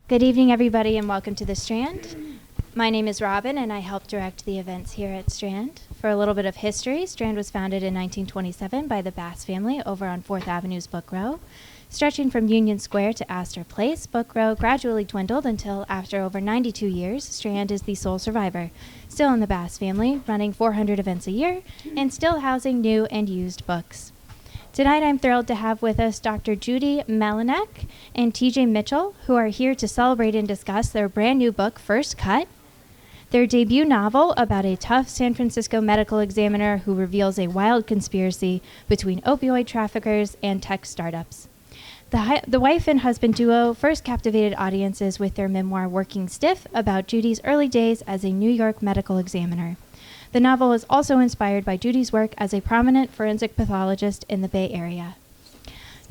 Good evening, everybody, and welcome to the Strand. My name is Robin, and I help direct the events here at Strand. For a little bit of history, Strand was founded in 1927 by the Bass family over on 4th Avenue's Book Row. Stretching from Union Square to Astor Place, Book Row gradually dwindled until, after over 92 years, Strand is the sole survivor, still in the Bass family, running 400 events a year, and still housing new and used books. Tonight I'm thrilled to have with us Dr. Judy Melinek and TJ Mitchell, who are here to celebrate and discuss their brand new book, First Cut, their debut novel about a tough San Francisco medical examiner who reveals a wild conspiracy between opioid traffickers and tech startups. The wife and husband duo first captivated audiences with their memoir Working Stiff about Judy's early days as a New York medical examiner. The novel is also inspired by Judy's work as a prominent forensic pathologist in the Bay Area.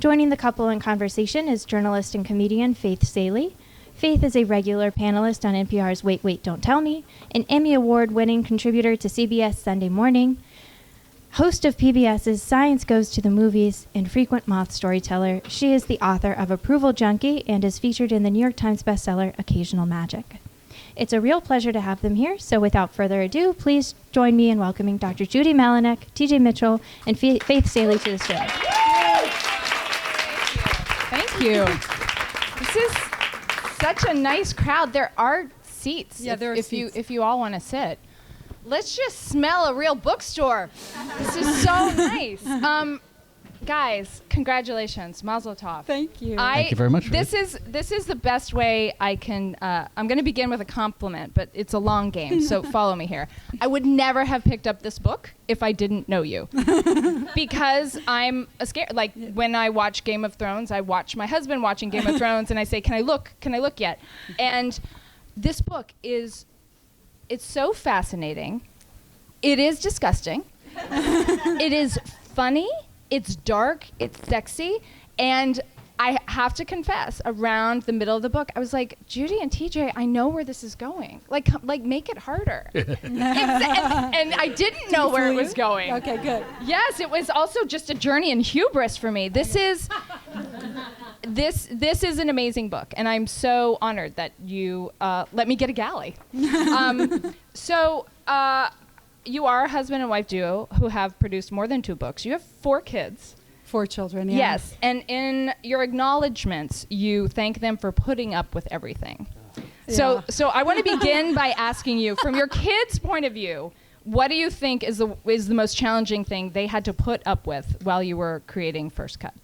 Joining the couple in conversation is journalist and comedian Faith Salie. Faith is a regular panelist on NPR's Wait, Wait, Don't Tell Me, an Emmy Award-winning contributor to CBS Sunday Morning, host of PBS's Science Goes to the Movies, and frequent moth storyteller. She is the author of Approval Junkie and is featured in the New York Times bestseller Occasional Magic. It's a real pleasure to have them here, so without further ado, please join me in welcoming Dr. Judy Melinek, TJ Mitchell, and Faith Salie to the show. Thank you. This is such a nice crowd. There are seats if you all want to sit. Let's just smell a real bookstore. This is so nice. Guys, congratulations, Mazel Tov. Thank you. Thank you very much. This is the best way I can. I'm going to begin with a compliment, but it's a long game, so follow me here. I would never have picked up this book if I didn't know you, because I'm scared. Like when I watch Game of Thrones, I watch my husband watching Game of Thrones, and I say, "Can I look? Can I look yet?" And this book it's so fascinating. It is disgusting. It is funny. It's dark, it's sexy, and I have to confess, around the middle of the book, I was like, Judy and TJ, I know where this is going. Like make it harder. and I didn't know where it was going. Okay, good. Yes, it was also just a journey in hubris for me. This is an amazing book, and I'm so honored that you let me get a galley. You are a husband and wife duo who have produced more than 2 books. You have 4 kids. 4 children, yeah. Yes, and in your acknowledgments, you thank them for putting up with everything. Yeah. So I want to begin by asking you, from your kids' point of view, what do you think is the most challenging thing they had to put up with while you were creating First Cut?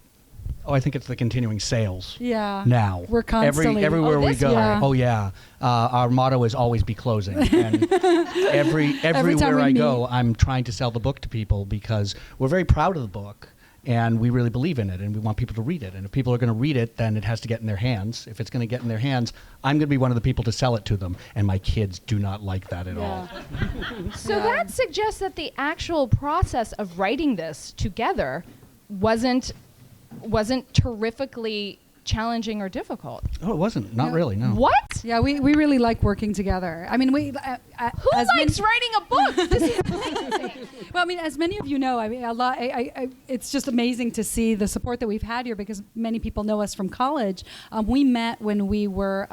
Oh, I think it's the continuing sales. Yeah. Now. We're constantly. Everywhere we go. Yeah. Oh, yeah. Our motto is always be closing. And everywhere I go, I'm trying to sell the book to people because we're very proud of the book and we really believe in it and we want people to read it. And if people are going to read it, then it has to get in their hands. If it's going to get in their hands, I'm going to be one of the people to sell it to them. And my kids do not like that at all. So that suggests that the actual process of writing this together wasn't terrifically challenging or difficult. Oh, it wasn't. Not really, no. What? Yeah, we really like working together. I mean, who likes writing a book? This is amazing. Well, I mean, as many of you know, I mean, it's just amazing to see the support that we've had here because many people know us from college. We met when we were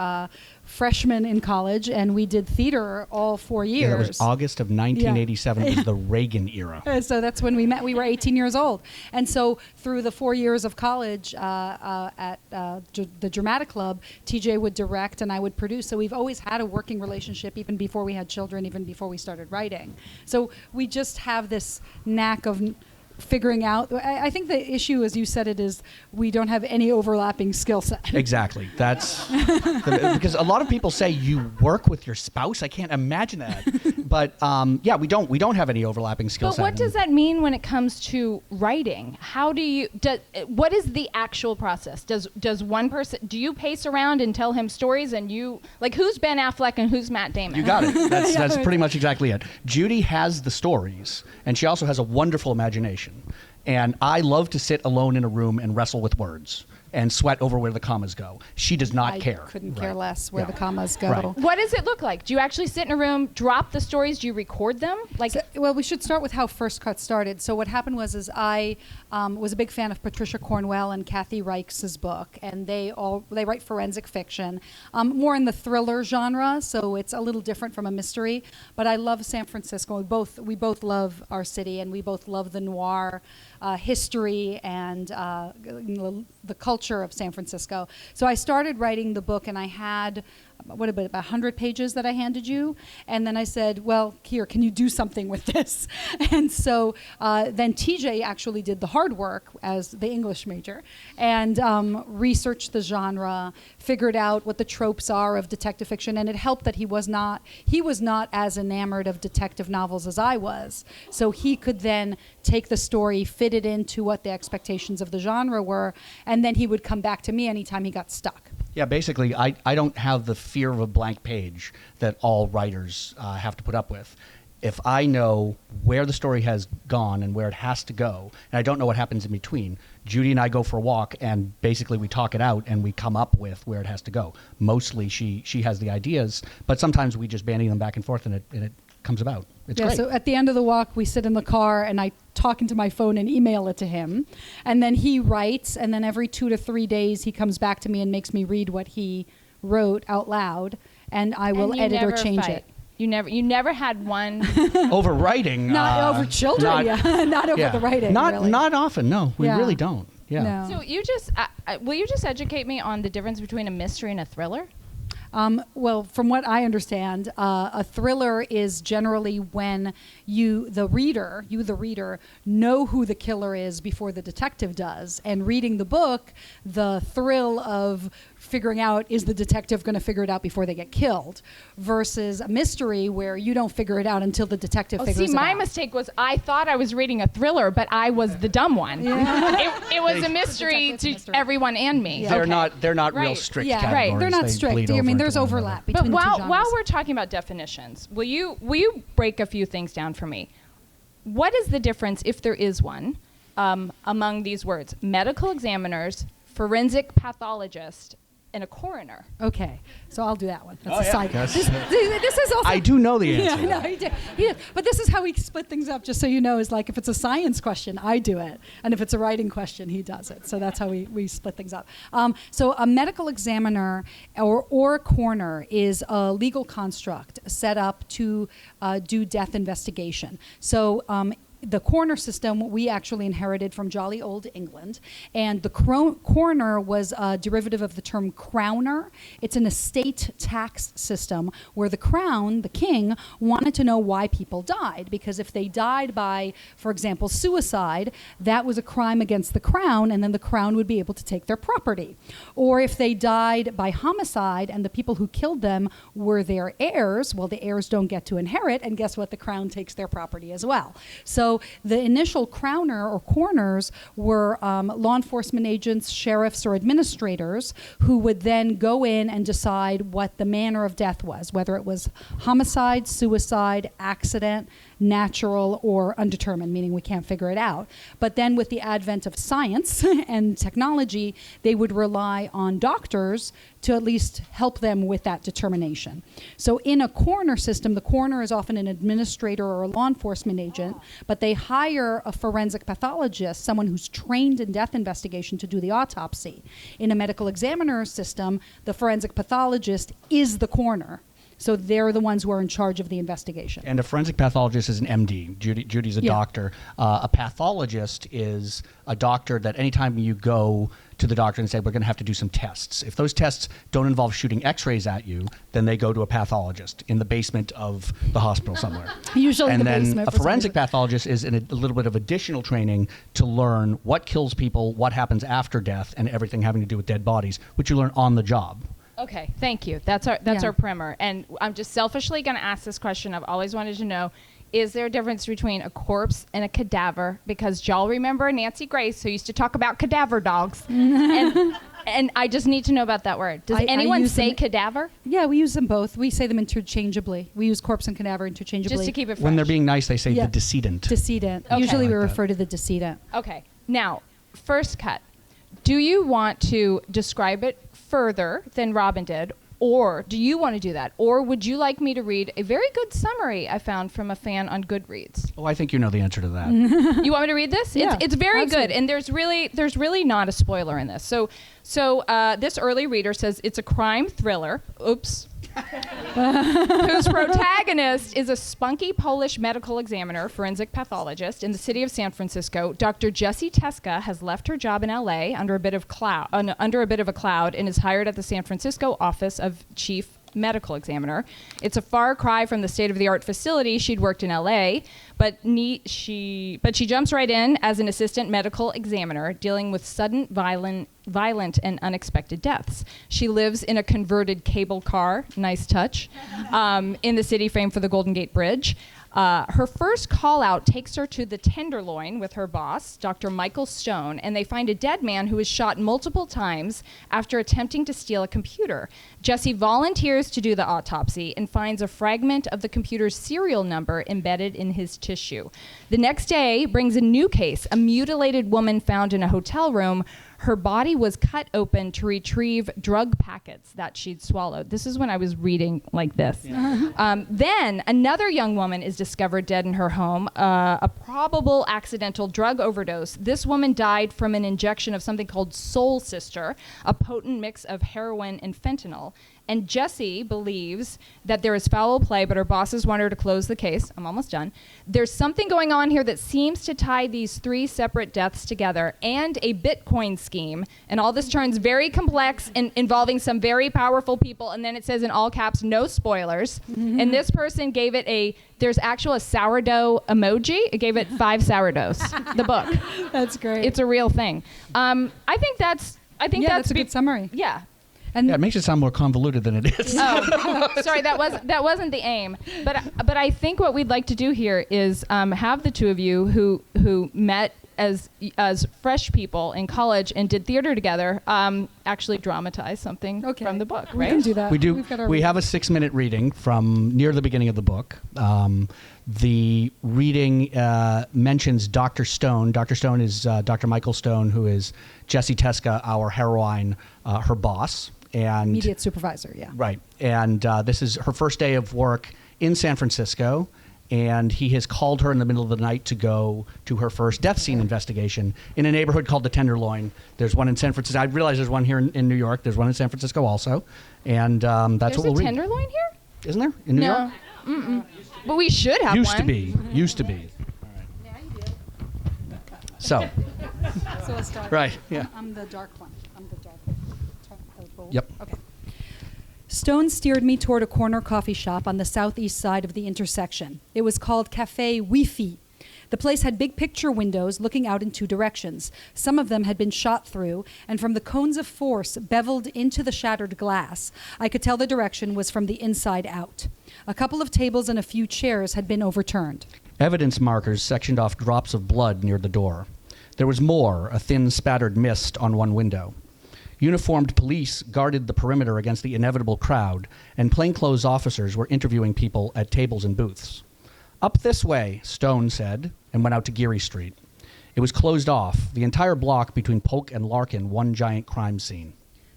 freshmen in college, and we did theater all 4 years. Yeah, it was August of 1987. It was the Reagan era. So that's when we met. We were 18 years old. And so through the 4 years of college at the Dramatic Club, TJ would direct and I would produce. So we've always had a working relationship even before we had children, even before we started writing. So we just have this knack of figuring out. I think the issue, as you said it, is we don't have any overlapping skill set. Exactly. That's because a lot of people say you work with your spouse. I can't imagine that. But yeah, we don't have any overlapping skill set. But what does that mean when it comes to writing? How do you what is the actual process? Does one person, do you pace around and tell him stories and you like who's Ben Affleck and who's Matt Damon? You got it. That's pretty much exactly it. Judy has the stories and she also has a wonderful imagination. And I love to sit alone in a room and wrestle with words. and sweat over where the commas go. She does not I care. couldn't care less where Yeah. the commas go. Right. What does it look like? Do you actually sit in a room, drop the stories? Do you record them? Like, Well, we should start with how First Cut started. So what happened was I was a big fan of Patricia Cornwell and Kathy Reichs' book, and they write forensic fiction, more in the thriller genre. So it's a little different from a mystery. But I love San Francisco. We both love our city, and we both love the noir history and the culture of San Francisco. So I started writing the book, and I had about 100 pages that I handed you, and then I said, well, here, can you do something with this? And so then TJ actually did the hard work as the English major and researched the genre, figured out what the tropes are of detective fiction, and it helped that he was not as enamored of detective novels as I was. So he could then take the story, fit it into what the expectations of the genre were, and then he would come back to me anytime he got stuck. Yeah, basically, I don't have the fear of a blank page that all writers have to put up with. If I know where the story has gone and where it has to go, and I don't know what happens in between, Judy and I go for a walk, and basically we talk it out and we come up with where it has to go. Mostly she has the ideas, but sometimes we just bandy them back and forth, and it comes about. It's great. So at the end of the walk, we sit in the car, and I talk into my phone and email it to him. And then he writes, and then every 2 to 3 days, he comes back to me and makes me read what he wrote out loud, and I will edit or change it. You never had one. Over writing. Not over children, not over the writing. Not often, no. We Yeah. really don't. Yeah. No. So will you just educate me on the difference between a mystery and a thriller? Well, from what I understand, a thriller is generally when you, the reader, know who the killer is before the detective does. And reading the book, the thrill of figuring out, is the detective going to figure it out before they get killed, versus a mystery where you don't figure it out until the detective figures it out. See, my mistake was I thought I was reading a thriller, but I was the dumb one. Yeah. It was a mystery to everyone and me. Yeah. They're not real Right. strict Yeah, categories. right. They're not They strict. bleed I mean, over there's into one overlap another. between But the two genres. while we're talking about definitions, will you break a few things down for me? What is the difference, if there is one, among these words? Medical examiners, forensic pathologist, and a coroner. Okay, so I'll do that one. That's Oh, a yeah. side. Yes. This is also. I do know the answer. Yeah, no, he did. But this is how we split things up. Just so you know, is like if it's a science question, I do it, and if it's a writing question, he does it. So that's how we split things up. So a medical examiner or a coroner is a legal construct set up to do death investigation. So. The coroner system we actually inherited from jolly old England, and the coroner was a derivative of the term crowner. It's an estate tax system where the crown, the king, wanted to know why people died, because if they died by, for example, suicide, that was a crime against the crown, and then the crown would be able to take their property. Or if they died by homicide and the people who killed them were their heirs, well, the heirs don't get to inherit, and guess what? The crown takes their property as well. So the initial crowner or coroners were law enforcement agents, sheriffs, or administrators who would then go in and decide what the manner of death was, whether it was homicide, suicide, accident, natural, or undetermined, meaning we can't figure it out. But then with the advent of science and technology, they would rely on doctors to at least help them with that determination. So in a coroner system, the coroner is often an administrator or a law enforcement agent, but they hire a forensic pathologist, someone who's trained in death investigation, to do the autopsy. In a medical examiner system, the forensic pathologist is the coroner. So they're the ones who are in charge of the investigation. And a forensic pathologist is an MD. Judy's a doctor. A pathologist is a doctor that anytime you go to the doctor and say, we're going to have to do some tests. If those tests don't involve shooting x-rays at you, then they go to a pathologist in the basement of the hospital somewhere. Usually in the And basement. then a for some forensic reason. pathologist is in a little bit of additional training to learn what kills people, what happens after death, and everything having to do with dead bodies, which you learn on the job. Okay, thank you. That's our primer. And I'm just selfishly going to ask this question. I've always wanted to know, is there a difference between a corpse and a cadaver? Because y'all remember Nancy Grace, who used to talk about cadaver dogs. and I just need to know about that word. Does anyone say cadaver? Yeah, we use them both. We say them interchangeably. We use corpse and cadaver interchangeably. Just to keep it fresh. When they're being nice, they say Yeah. the decedent. Decedent. Okay. Usually we I like that. refer to the decedent. Okay, now, first cut. Do you want to describe it further than Robin did? Or do you want to do that? Or would you like me to read a very good summary I found from a fan on Goodreads? Oh, I think you know the answer to that. You want me to read this? Yeah, It's very absolutely. good, and there's really not a spoiler in this. So this early reader says it's a crime thriller. Oops. Whose protagonist is a spunky Polish medical examiner, forensic pathologist in the city of San Francisco. Dr. Jessie Teska has left her job in LA under a bit of a cloud and is hired at the San Francisco office of chief medical examiner. It's a far cry from the state-of-the-art facility she'd worked in LA, but she jumps right in as an assistant medical examiner dealing with sudden, violent and unexpected deaths. She lives in a converted cable car, nice touch, in the city famed for the Golden Gate Bridge. Her first call out takes her to the Tenderloin with her boss, Dr. Michael Stone, and they find a dead man who was shot multiple times after attempting to steal a computer. Jessie volunteers to do the autopsy and finds a fragment of the computer's serial number embedded in his tissue. The next day brings a new case, a mutilated woman found in a hotel room. Her body was cut open to retrieve drug packets that she'd swallowed. This is when I was reading like this. Yeah. Then another young woman is discovered dead in her home, a probable accidental drug overdose. This woman died from an injection of something called Soul Sister, a potent mix of heroin and fentanyl. And Jessie believes that there is foul play, but her bosses want her to close the case. I'm almost done. There's something going on here that seems to tie these three separate deaths together and a Bitcoin scheme. And all this turns very complex and involving some very powerful people. And then it says in all caps, no spoilers. Mm-hmm. And this person gave it there's actual a sourdough emoji. It gave it 5 sourdoughs, the book. That's great. It's a real thing. I think that's a good summary. Yeah. And Yeah, it makes it sound more convoluted than it is. Oh, sorry, that wasn't the aim. But I think what we'd like to do here is have the two of you who met as fresh people in college and did theater together actually dramatize something from the book, right? We can do that. We do. We have a 6-minute reading from near the beginning of the book. The reading mentions Dr. Stone. Dr. Stone is Dr. Michael Stone, who is Jessie Teska, our heroine, her boss. And immediate supervisor, yeah. Right. And this is her first day of work in San Francisco, and he has called her in the middle of the night to go to her first death scene investigation in a neighborhood called the Tenderloin. There's one in San Francisco. I realize there's one here in New York. There's one in San Francisco also. And that's what we'll read. There's a Tenderloin here? Isn't there? In New York? Mm-mm. But we should have Used one. to be. Used to be. So. So let's start. Right, yeah. I'm the dark one. Yep. Okay. Stone steered me toward a corner coffee shop on the southeast side of the intersection. It was called Cafe Wi-Fi. The place had big picture windows looking out in 2 directions. Some of them had been shot through, and from the cones of force beveled into the shattered glass, I could tell the direction was from the inside out. A couple of tables and a few chairs had been overturned. Evidence markers sectioned off drops of blood near the door. There was more, a thin spattered mist on one window. Uniformed police guarded the perimeter against the inevitable crowd, and plainclothes officers were interviewing people at tables and booths. Up this way, Stone said, and went out to Geary Street. It was closed off, the entire block between Polk and Larkin, one giant crime scene.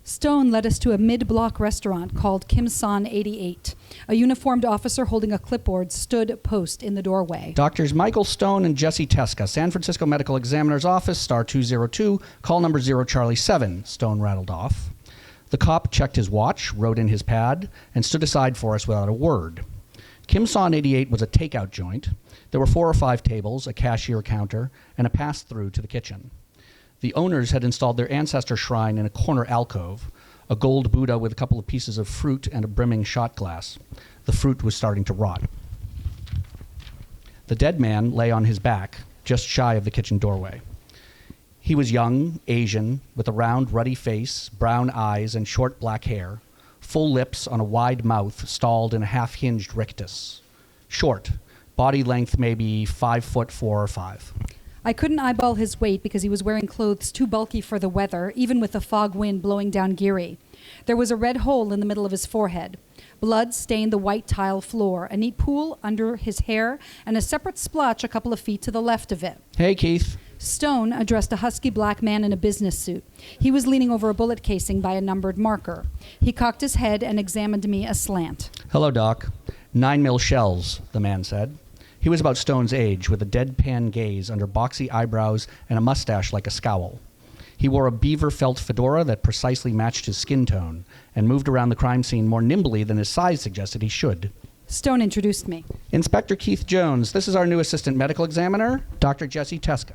Stone led us to a mid-block restaurant called Kim San 88. A uniformed officer holding a clipboard stood post in the doorway. Doctors Michael Stone and Jessie Teska, San Francisco Medical Examiner's Office, star 202, call number 0 Charlie 7, Stone rattled off. The cop checked his watch, wrote in his pad, and stood aside for us without a word. Kim San 88 was a takeout joint. There were 4 or 5 tables, a cashier counter, and a pass-through to the kitchen. The owners had installed their ancestor shrine in a corner alcove, a gold Buddha with a couple of pieces of fruit and a brimming shot glass. The fruit was starting to rot. The dead man lay on his back, just shy of the kitchen doorway. He was young, Asian, with a round, ruddy face, brown eyes, and short black hair, full lips on a wide mouth stalled in a half-hinged rictus. Short, body length maybe 5'4" or 5. I couldn't eyeball his weight because he was wearing clothes too bulky for the weather, even with the fog wind blowing down Geary. There was a red hole in the middle of his forehead. Blood stained the white tile floor, a neat pool under his hair, and a separate splotch a couple of feet to the left of it. Hey, Keith. Stone addressed a husky black man in a business suit. He was leaning over a bullet casing by a numbered marker. He cocked his head and examined me aslant. Hello, Doc. 9mm shells, the man said. He was about Stone's age, with a deadpan gaze under boxy eyebrows and a mustache like a scowl. He wore a beaver felt fedora that precisely matched his skin tone and moved around the crime scene more nimbly than his size suggested he should. Stone introduced me. Inspector Keith Jones, this is our new assistant medical examiner, Dr. Jessie Teska.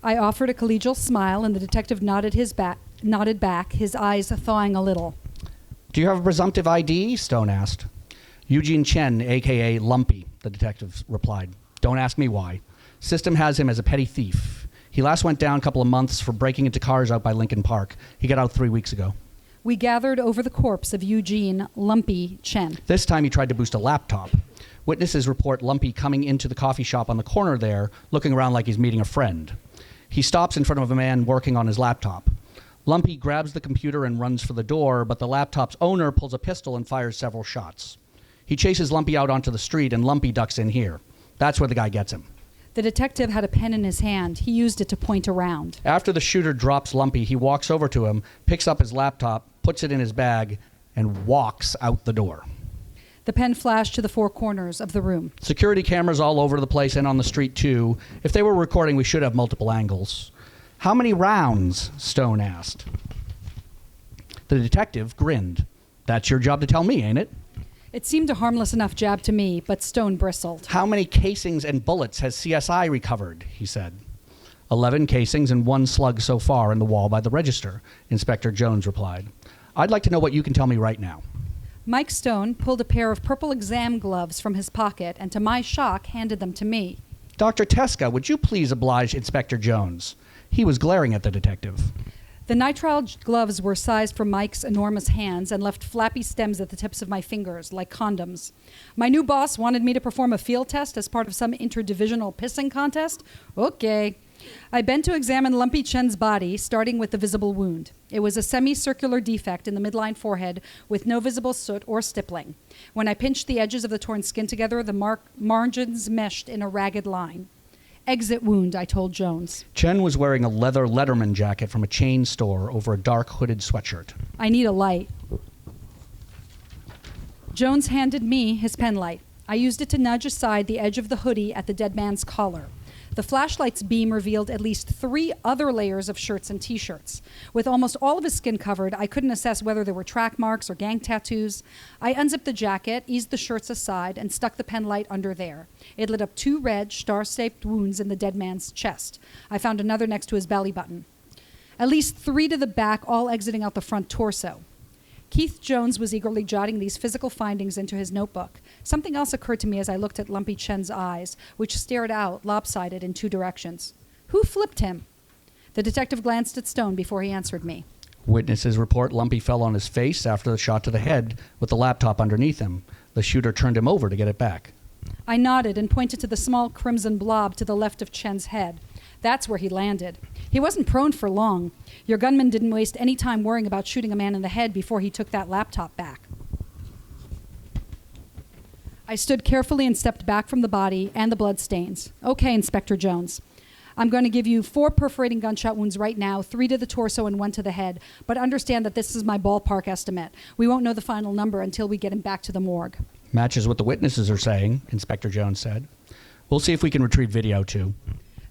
I offered a collegial smile, and the detective nodded back, his eyes thawing a little. Do you have a presumptive ID? Stone asked. Eugene Chen, a.k.a. Lumpy, the detective replied. Don't ask me why. System has him as a petty thief. He last went down a couple of months for breaking into cars out by Lincoln Park. He got out 3 weeks ago. We gathered over the corpse of Eugene Lumpy Chen. This time he tried to boost a laptop. Witnesses report Lumpy coming into the coffee shop on the corner there, looking around like he's meeting a friend. He stops in front of a man working on his laptop. Lumpy grabs the computer and runs for the door, but the laptop's owner pulls a pistol and fires several shots. He chases Lumpy out onto the street, and Lumpy ducks in here. That's where the guy gets him. The detective had a pen in his hand. He used it to point around. After the shooter drops Lumpy, he walks over to him, picks up his laptop, puts it in his bag, and walks out the door. The pen flashed to the four corners of the room. Security cameras all over the place and on the street, too. If they were recording, we should have multiple angles. How many rounds? Stone asked. The detective grinned. That's your job to tell me, ain't it? It seemed a harmless enough jab to me, but Stone bristled. How many casings and bullets has CSI recovered? He said. 11 casings and 1 slug so far in the wall by the register, Inspector Jones replied. I'd like to know what you can tell me right now. Mike Stone pulled a pair of purple exam gloves from his pocket and, to my shock, handed them to me. Dr. Teska, would you please oblige Inspector Jones? He was glaring at the detective. The nitrile gloves were sized for Mike's enormous hands and left flappy stems at the tips of my fingers, like condoms. My new boss wanted me to perform a field test as part of some interdivisional pissing contest? Okay. I bent to examine Lumpy Chen's body, starting with the visible wound. It was a semicircular defect in the midline forehead with no visible soot or stippling. When I pinched the edges of the torn skin together, the margins meshed in a ragged line. Exit wound, I told Jones. Chen was wearing a leather Letterman jacket from a chain store over a dark hooded sweatshirt. I need a light. Jones handed me his pen light. I used it to nudge aside the edge of the hoodie at the dead man's collar. The flashlight's beam revealed at least 3 other layers of shirts and T-shirts. With almost all of his skin covered, I couldn't assess whether there were track marks or gang tattoos. I unzipped the jacket, eased the shirts aside, and stuck the pen light under there. It lit up 2 red, star-shaped wounds in the dead man's chest. I found another next to his belly button. At least 3 to the back, all exiting out the front torso. Keith Jones was eagerly jotting these physical findings into his notebook. Something else occurred to me as I looked at Lumpy Chen's eyes, which stared out, lopsided, in 2 directions. Who flipped him? The detective glanced at Stone before he answered me. Witnesses report Lumpy fell on his face after the shot to the head with the laptop underneath him. The shooter turned him over to get it back. I nodded and pointed to the small crimson blob to the left of Chen's head. That's where he landed. He wasn't prone for long. Your gunman didn't waste any time worrying about shooting a man in the head before he took that laptop back. I stood carefully and stepped back from the body and the blood stains. Okay, Inspector Jones. I'm going to give you 4 perforating gunshot wounds right now, 3 to the torso and 1 to the head. But understand that this is my ballpark estimate. We won't know the final number until we get him back to the morgue. Matches what the witnesses are saying, Inspector Jones said. We'll see if we can retrieve video, too.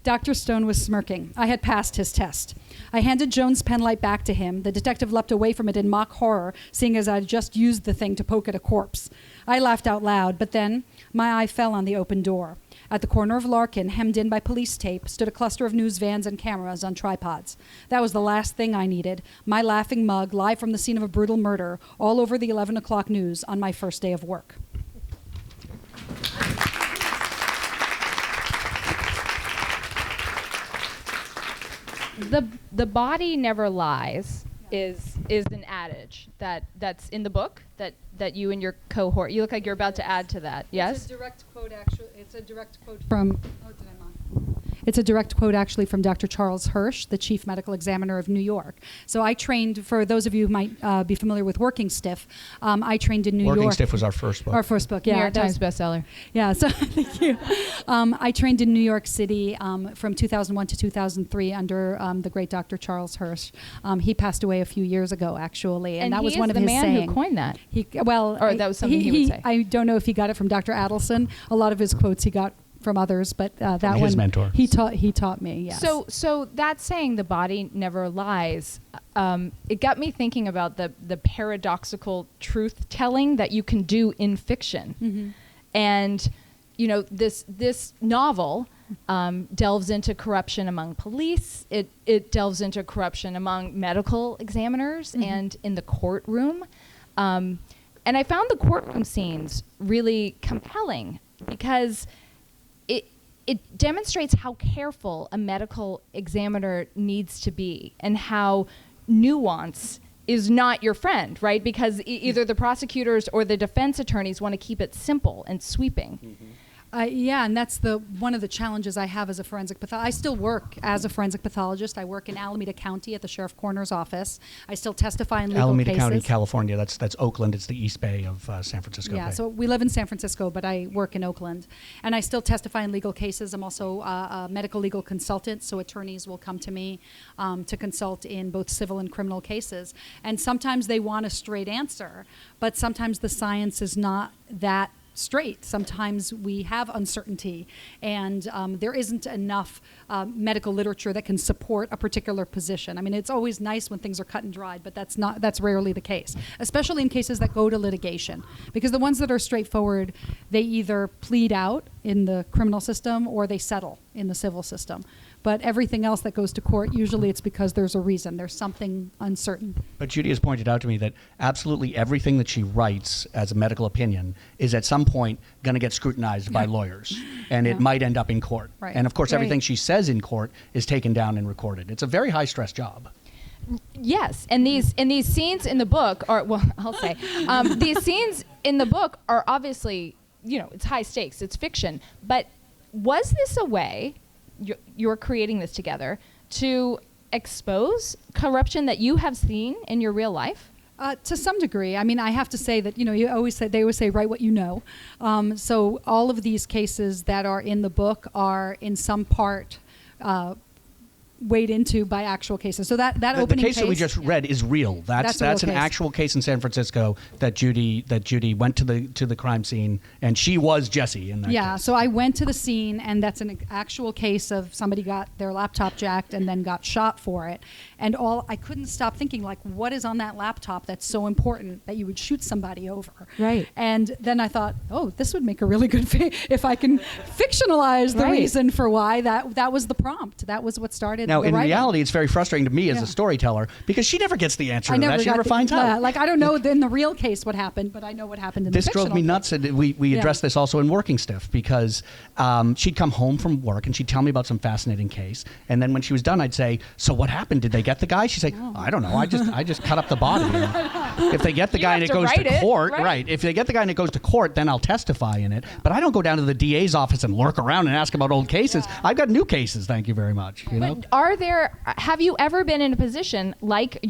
Dr. Stone was smirking. I had passed his test. I handed Jones' penlight back to him. The detective leapt away from it in mock horror, seeing as I'd just used the thing to poke at a corpse. I laughed out loud, but then my eye fell on the open door. At the corner of Larkin, hemmed in by police tape, stood a cluster of news vans and cameras on tripods. That was the last thing I needed. My laughing mug, live from the scene of a brutal murder, all over the 11 o'clock news on my first day of work. The body never lies is an adage that's in the book that you and your cohort, you look like you're about to add to that. Yes? It's a direct quote, actually. It's a direct quote from, It's a direct quote actually from Dr. Charles Hirsch, the chief medical examiner of New York. So I trained, for those of you who might be familiar with Working Stiff, I trained in New York. Working Stiff was our first book. Our first book, yeah. New York Times bestseller. Yeah, so thank you. I trained in New York City from 2001 to 2003 under the great Dr. Charles Hirsch. He passed away a few years ago, actually, and that was one of his sayings. And he is the man who coined that. That was something he would say. I don't know if he got it from Dr. Adelson. A lot of his quotes he got from others, but that from one his mentor. He taught me. Yes. So that saying, the body never lies, it got me thinking about the paradoxical truth telling that you can do in fiction. Mm-hmm. And this novel delves into corruption among police. It delves into corruption among medical examiners mm-hmm. and in the courtroom. And I found the courtroom scenes really compelling because it demonstrates how careful a medical examiner needs to be and how nuance is not your friend, right? Because either the prosecutors or the defense attorneys want to keep it simple and sweeping. Mm-hmm. Yeah, and that's one of the challenges I have as a forensic pathologist. I still work as a forensic pathologist. I work in Alameda County at the Sheriff Coroner's office. I still testify in legal Alameda cases. County, California. That's Oakland. It's the East Bay of San Francisco Yeah, Bay. so we live in San Francisco, but I work in Oakland. And I still testify in legal cases. I'm also a medical legal consultant, so attorneys will come to me to consult in both civil and criminal cases. And sometimes they want a straight answer, but sometimes the science is not that straight. Sometimes we have uncertainty, and there isn't enough medical literature that can support a particular position. I mean, it's always nice when things are cut and dried, but that's rarely the case, especially in cases that go to litigation, because the ones that are straightforward, they either plead out in the criminal system or they settle in the civil system. But everything else that goes to court, usually it's because there's a reason. There's something uncertain. But Judy has pointed out to me that absolutely everything that she writes as a medical opinion is at some point going to get scrutinized by lawyers, and it might end up in court. Right. And of course, Right. everything she says in court is taken down and recorded. It's a very high-stress job. Yes, and these scenes in the book are, well, I'll say, these scenes in the book are obviously, it's high stakes, it's fiction. But was this a way, you're creating this together, to expose corruption that you have seen in your real life? To some degree. I mean, I have to say that, they always say, write what you know. So all of these cases that are in the book are in some part weighed into by actual cases. So that opening case that we just read is real. That's an case. actual case in San Francisco that Judy went to the crime scene, and she was Jessie in that case. So I went to the scene, and that's an actual case of somebody got their laptop jacked and then got shot for it. And I couldn't stop thinking, like, what is on that laptop that's so important that you would shoot somebody over? Right. And then I thought, this would make a really good if I can fictionalize the reason for why that was the prompt. That was what started. Now, in writing. reality, it's very frustrating to me as a storyteller because she never gets the answer to that. She never finds out. Like, I don't know in the real case what happened, but I know what happened in the This fictional drove me case. nuts. And we addressed this also in Working Stiff because she'd come home from work and she'd tell me about some fascinating case. And then when she was done, I'd say, so what happened? Did they get the guy? She'd say, I don't know. I just cut up the body. If they get the guy and it goes to court, right? If they get the guy and it goes to court, then I'll testify in it. Yeah. But I don't go down to the DA's office and lurk around and ask about old cases. Yeah. I've got new cases, thank you very much. But have you ever been in a position like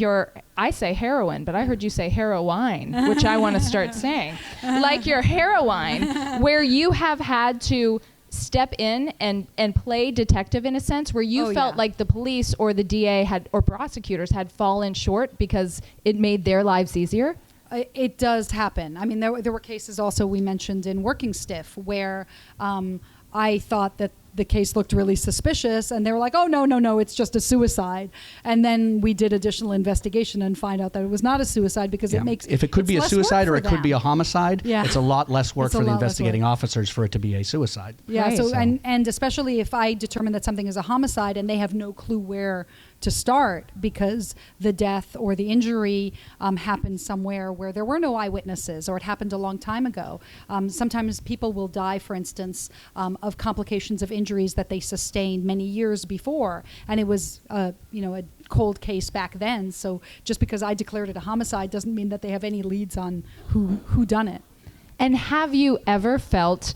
I say heroine, but I heard you say heroine, which I want to start saying, like your heroine, where you have had to step in and play detective in a sense, where you felt like the police or the DA or prosecutors had fallen short because it made their lives easier? It does happen. I mean, there were cases also we mentioned in Working Stiff where I thought that the case looked really suspicious, and they were like, oh, no, it's just a suicide. And then we did additional investigation and find out that it was not a suicide because it makes if it could be a suicide or it could be a homicide, it's a lot less work for the investigating officers for it to be a suicide. Yeah, right. And especially if I determine that something is a homicide and they have no clue where to start because the death or the injury happened somewhere where there were no eyewitnesses or it happened a long time ago. Sometimes people will die, for instance, of complications of injuries that they sustained many years before, and it was a cold case back then. So just because I declared it a homicide doesn't mean that they have any leads on who done it. And have you ever felt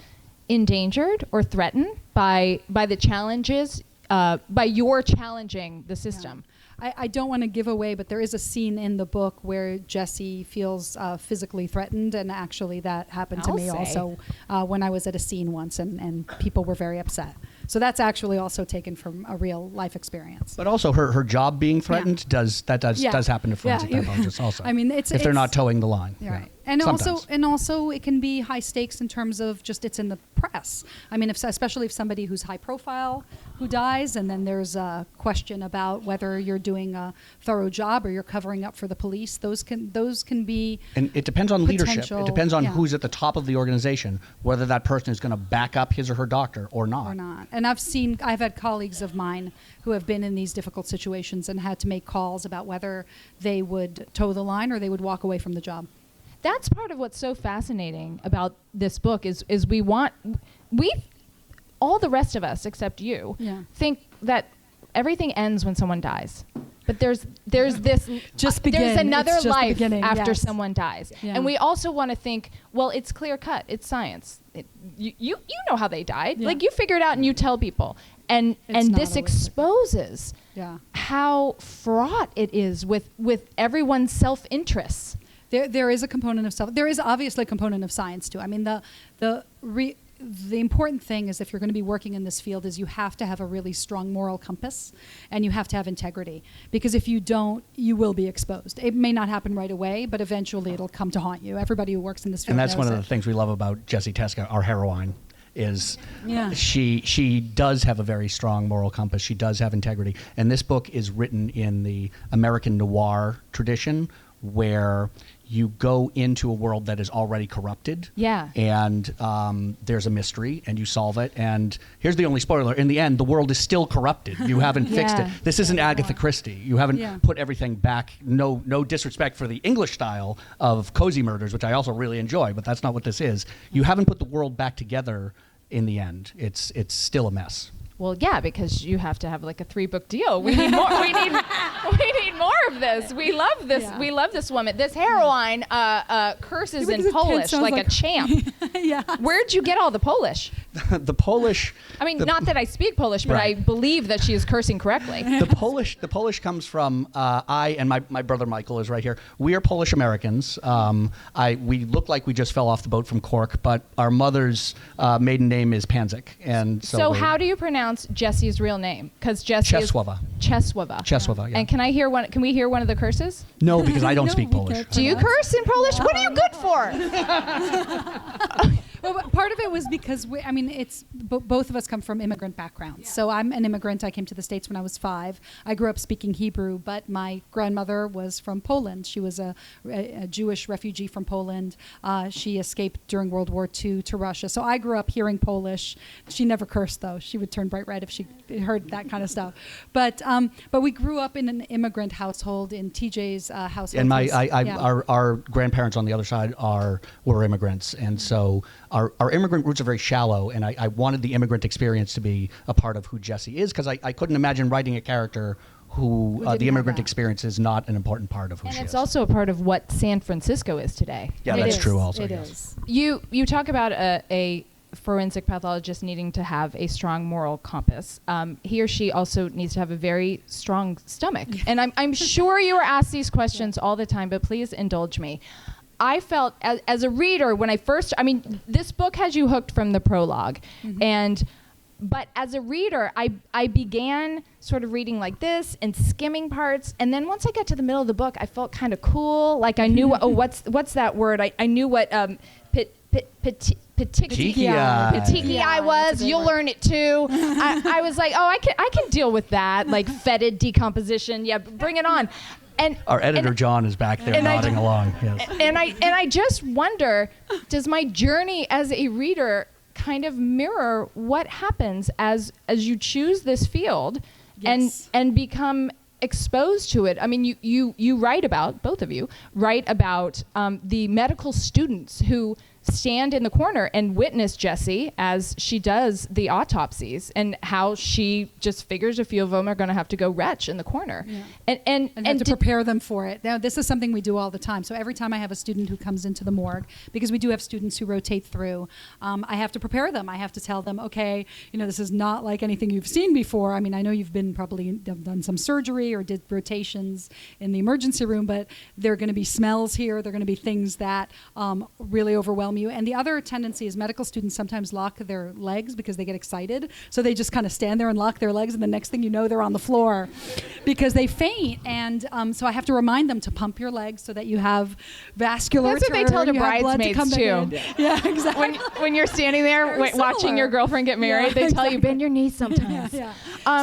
endangered or threatened by the challenges by your challenging the system. I don't want to give away, but there is a scene in the book where Jessie feels physically threatened, and actually that happened to me also when I was at a scene once, and people were very upset. So that's actually also taken from a real life experience. But also her job being threatened does happen to forensic pathologists also. I mean, if they're not towing the line. Right. And also it can be high stakes in terms of just it's in the press. I mean, especially if somebody who's high profile who dies, and then there's a question about whether you're doing a thorough job or you're covering up for the police. Those can be. And it depends on leadership. It depends on who's at the top of the organization, whether that person is going to back up his or her doctor or not. And I've had colleagues of mine who have been in these difficult situations and had to make calls about whether they would toe the line or they would walk away from the job. That's part of what's so fascinating about this book is all the rest of us except you think that everything ends when someone dies. But there's this just begin. There's another life after yes. someone dies. Yeah. And we also want to think, well, it's clear cut, it's science. You know how they died. Like you figure it out and you tell people. And this exposes how fraught it is with everyone's self-interests. There is a component of self. There is obviously a component of science too. I mean, the important thing is if you're going to be working in this field is you have to have a really strong moral compass, and you have to have integrity, because if you don't, you will be exposed. It may not happen right away, but eventually it'll come to haunt you. Everybody who works in this field knows. And that's one of it. the things we love about Jessie Teska, our heroine, is she does have a very strong moral compass. She does have integrity. And this book is written in the American noir tradition, where you go into a world that is already corrupted. Yeah. And there's a mystery, and you solve it. And here's the only spoiler. In the end, the world is still corrupted. You haven't fixed it. This isn't Agatha Christie. You haven't put everything back. No disrespect for the English style of cozy murders, which I also really enjoy, but that's not what this is. You haven't put the world back together in the end. It's still a mess. Well, yeah, because you have to have like a 3-book deal. We need more. we need more of this. We love this. Yeah. We love this woman. This heroine curses in Polish like a champ. Yeah. Where'd you get all the Polish? The Polish. I mean, not that I speak Polish, but I believe that she is cursing correctly. The Polish comes from I and my brother Michael is right here. We are Polish Americans. We look like we just fell off the boat from Cork, but our mother's maiden name is Panzik, and so how do you pronounce Jessie's real name? Because Jessie Czesława. Czesława. Yeah. And can we hear one of the curses? No, because I don't speak Polish. Do you curse in Polish? What are you good for? Well, part of it was because both of us come from immigrant backgrounds. Yeah. So I'm an immigrant. I came to the States when I was 5. I grew up speaking Hebrew, but my grandmother was from Poland. She was a Jewish refugee from Poland. She escaped during World War II to Russia. So I grew up hearing Polish. She never cursed, though. She would turn bright red if she heard that kind of stuff. But we grew up in an immigrant household, in TJ's household. And our grandparents on the other side were immigrants, and so our immigrant roots are very shallow, and I wanted the immigrant experience to be a part of who Jessie is, because I couldn't imagine writing a character who the immigrant experience is not an important part of who she is. And it's also a part of what San Francisco is today. Yeah, that's true also. It is. You talk about a forensic pathologist needing to have a strong moral compass. He or she also needs to have a very strong stomach. And I'm sure you are asked these questions all the time, but please indulge me. I felt as a reader when this book has you hooked from the prologue. Mm-hmm. But as a reader, I began sort of reading like this and skimming parts. And then once I got to the middle of the book, I felt kind of cool. Like I knew what's that word? I knew what petechiae was. You'll learn it too. I was like, I can deal with that. Like fetid decomposition. Yeah, bring it on. And our editor John is back there nodding along. Yes. And I just wonder, does my journey as a reader kind of mirror what happens as you choose this field and become exposed to it? I mean, you write about, both of you write about the medical students who stand in the corner and witness Jessie as she does the autopsies and how she just figures a few of them are going to have to go retch in the corner. Yeah. And have to prepare them for it. Now, this is something we do all the time. So every time I have a student who comes into the morgue, because we do have students who rotate through, I have to prepare them. I have to tell them, okay, this is not like anything you've seen before. I mean, I know you've been probably done some surgery or did rotations in the emergency room, but there are going to be smells here. There are going to be things that really overwhelm you. And the other tendency is medical students sometimes lock their legs because they get excited. So they just kind of stand there and lock their legs, and the next thing you know, they're on the floor because they faint. And so I have to remind them to pump your legs so that you have vascular return. That's what they tell the bridesmaids too. Yeah, exactly. When you're standing there watching your girlfriend get married, they tell you bend your knees sometimes. Yeah.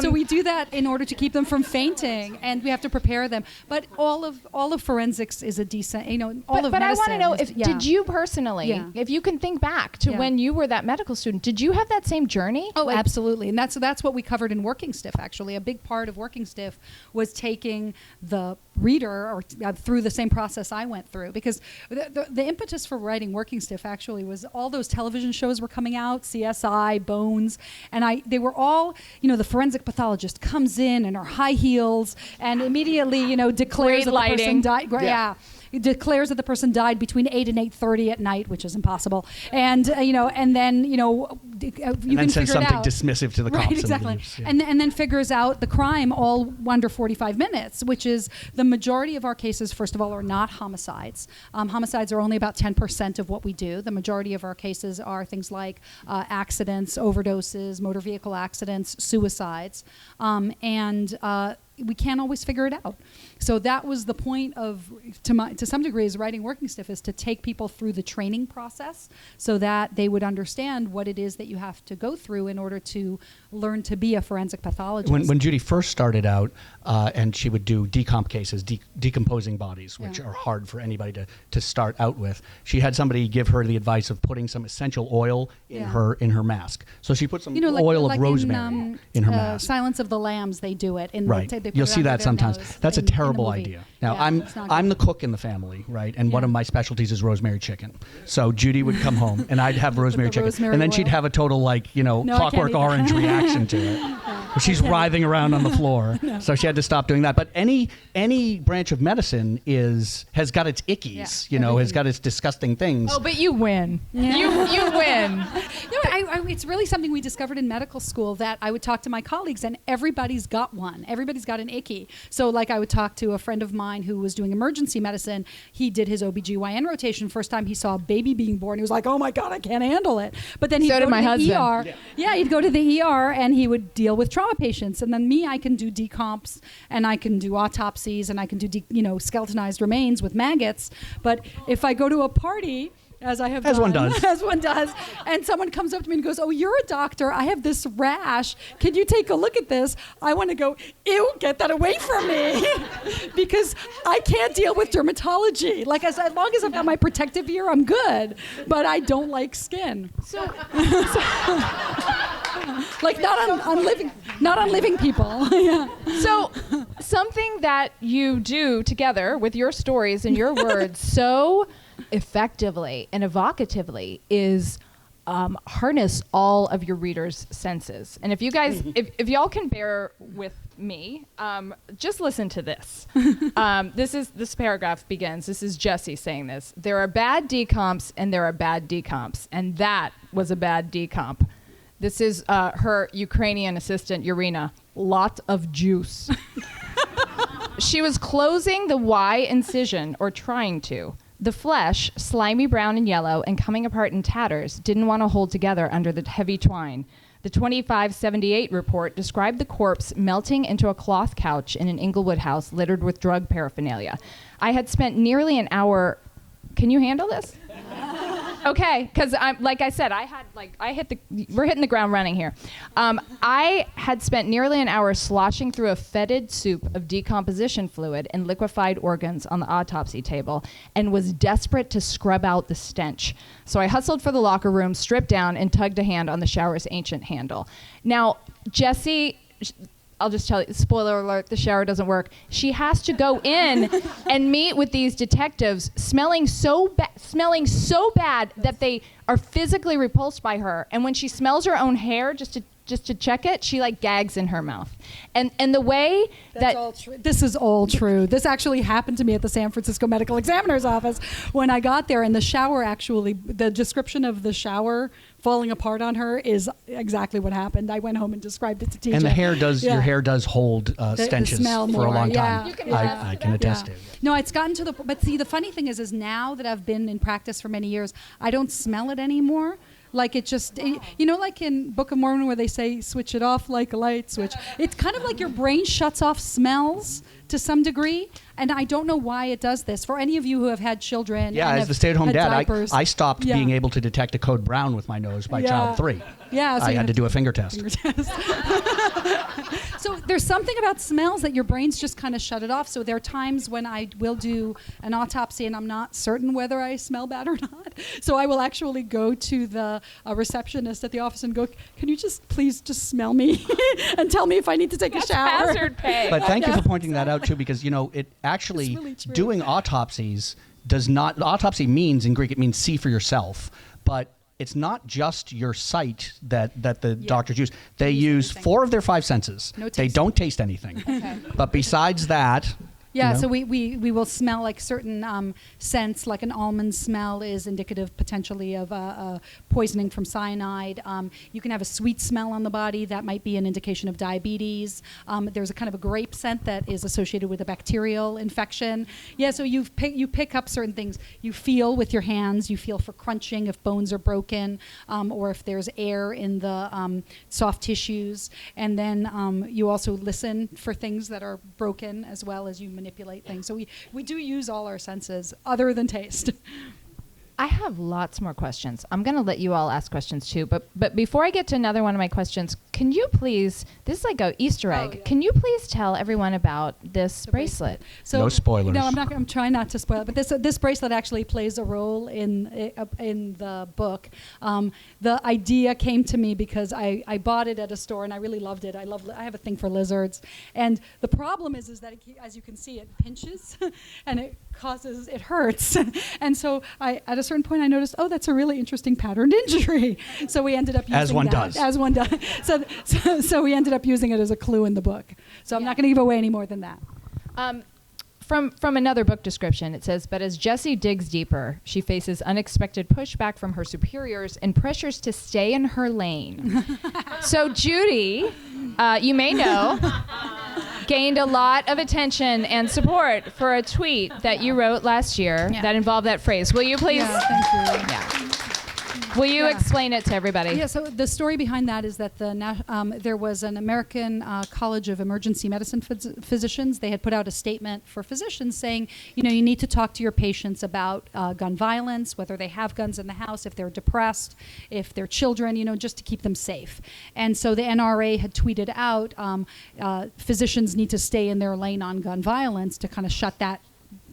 So we do that in order to keep them from fainting, and we have to prepare them. But all of forensics is a decent, all of medicine. But I want to know did you personally, Yeah. if you can think back to when you were that medical student, did you have that same journey? Oh, absolutely. And that's what we covered in Working Stiff, actually. A big part of Working Stiff was taking the reader through the same process I went through, because the impetus for writing Working Stiff actually was all those television shows were coming out, CSI, Bones, and they were all, the forensic pathologist comes in her high heels and immediately, declares that the person died. Yeah. It declares that the person died between 8 and 8:30 at night, which is impossible. And and then you can send figure something it out. dismissive to the cops. Right, exactly. And, leaves, yeah. and then figures out the crime all under 45 minutes, which is the majority of our cases. First of all, are not homicides. Homicides are only about 10% of what we do. The majority of our cases are things like accidents, overdoses, motor vehicle accidents, suicides, and we can't always figure it out. So that was the point of, to some degree, is writing Working Stiff, is to take people through the training process so that they would understand what it is that you have to go through in order to learn to be a forensic pathologist. When Judy first started out, and she would do decomp cases, decomposing bodies, which are hard for anybody to start out with, she had somebody give her the advice of putting some essential oil in her mask. So she put some oil of rosemary in her mask. Silence of the Lambs, they do it. Right. You'll see that sometimes. That's a terrible idea. Now, I'm the cook in the family, right? And one of my specialties is rosemary chicken. So Judy would come home, and I'd have rosemary chicken. And then she'd have a total, Clockwork Orange reaction to it. She's writhing around on the floor. So she had to stop doing that. But any branch of medicine has got its ickies, has got its disgusting things. Oh, but you win. Yeah. You win. It's really something we discovered in medical school, that I would talk to my colleagues, and everybody's got one. Everybody's got an icky. So I would talk to a friend of mine who was doing emergency medicine. He did his OBGYN rotation. First time he saw a baby being born, he was like, oh my God, I can't handle it. But then he'd go to the ER. Yeah, he'd go to the ER and he would deal with trauma patients. And then I can do decomps, and I can do autopsies, and I can do skeletonized remains with maggots. But if I go to a party, as one does, and someone comes up to me and goes, oh, you're a doctor, I have this rash, can you take a look at this? I want to go, ew, get that away from me, because I can't deal with dermatology. As long as I've got my protective gear, I'm good, but I don't like skin. Not on living people. Yeah. So something that you do together with your stories and your words so effectively and evocatively is harness all of your readers' senses. And if you guys, if y'all can bear with me, just listen to this. This paragraph begins. This is Jessie saying this. There are bad decomps and there are bad decomps, and that was a bad decomp. This is her Ukrainian assistant, Irina. Lot of juice. She was closing the Y incision, or trying to. The flesh, slimy brown and yellow and coming apart in tatters, didn't want to hold together under the heavy twine. The 2578 report described the corpse melting into a cloth couch in an Inglewood house littered with drug paraphernalia. I had spent nearly an hour... Can you handle this? Okay, because like I said, we're hitting the ground running here. I had spent nearly an hour sloshing through a fetid soup of decomposition fluid and liquefied organs on the autopsy table, and was desperate to scrub out the stench. So I hustled for the locker room, stripped down, and tugged a hand on the shower's ancient handle. Now, Jessie, I'll just tell you, spoiler alert, the shower doesn't work. She has to go in and meet with these detectives smelling so bad that they are physically repulsed by her. And when she smells her own hair, just to check it, she like gags in her mouth. And the way This is all true. This actually happened to me at the San Francisco Medical Examiner's office when I got there, and the shower actually, the description of the shower falling apart on her is exactly what happened. I went home and described it to TJ. And the hair does, your hair does hold stenches for a long time. I can attest to it. No, it's gotten to the, but see, the funny thing is now that I've been in practice for many years, I don't smell it anymore. Like it just, like in Book of Mormon where they say switch it off like a light switch. It's kind of like your brain shuts off smells to some degree, and I don't know why it does this. For any of you who have had children, as the stay-at-home dad, I stopped being able to detect a code brown with my nose by child 3. Yeah, so I had to do a finger test. So there's something about smells that your brains just kind of shut it off. So there are times when I will do an autopsy and I'm not certain whether I smell bad or not. So I will actually go to the receptionist at the office and go, can you please smell me and tell me if I need to take a shower? Hazard pay. But thank you for pointing that out too, because it actually really true. doing autopsies does not. Autopsy means in Greek it means see for yourself, but it's not just your sight that the doctors use. They use 4 of their 5 senses. No they taste. don't taste anything. Okay. But besides that. Yeah, so we will smell like certain scents, like an almond smell is indicative potentially of poisoning from cyanide. You can have a sweet smell on the body. That might be an indication of diabetes. There's a kind of a grape scent that is associated with a bacterial infection. Yeah, so you pick up certain things. You feel with your hands. You feel for crunching if bones are broken or if there's air in the soft tissues. And then you also listen for things that are broken as well as you manipulate things. So we do use all our senses other than taste. I have lots more questions. I'm going to let you all ask questions too. But before I get to another one of my questions, can you please, this is like a Easter egg, yeah. Can you please tell everyone about this bracelet? So, no spoilers. No, I'm trying not to spoil it. But this bracelet actually plays a role in the book. The idea came to me because I bought it at a store and I really loved it. I have a thing for lizards, and the problem is that as you can see, it pinches and it hurts. And so at a certain point I noticed, that's a really interesting patterned injury. So we ended up using As one does. So we ended up using it as a clue in the book. So I'm not going to give away any more than that. From another book description, it says, but as Jessie digs deeper, she faces unexpected pushback from her superiors and pressures to stay in her lane. So Judy, you may know, gained a lot of attention and support for a tweet that you wrote last year that involved that phrase. Will you please? Yeah, thank you. Yeah. Will you explain it to everybody? Yeah, so the story behind that is that there was an American College of Emergency Medicine physicians. They had put out a statement for physicians saying, you need to talk to your patients about gun violence, whether they have guns in the house, if they're depressed, if they're children, just to keep them safe. And so the NRA had tweeted out, physicians need to stay in their lane on gun violence to kind of shut that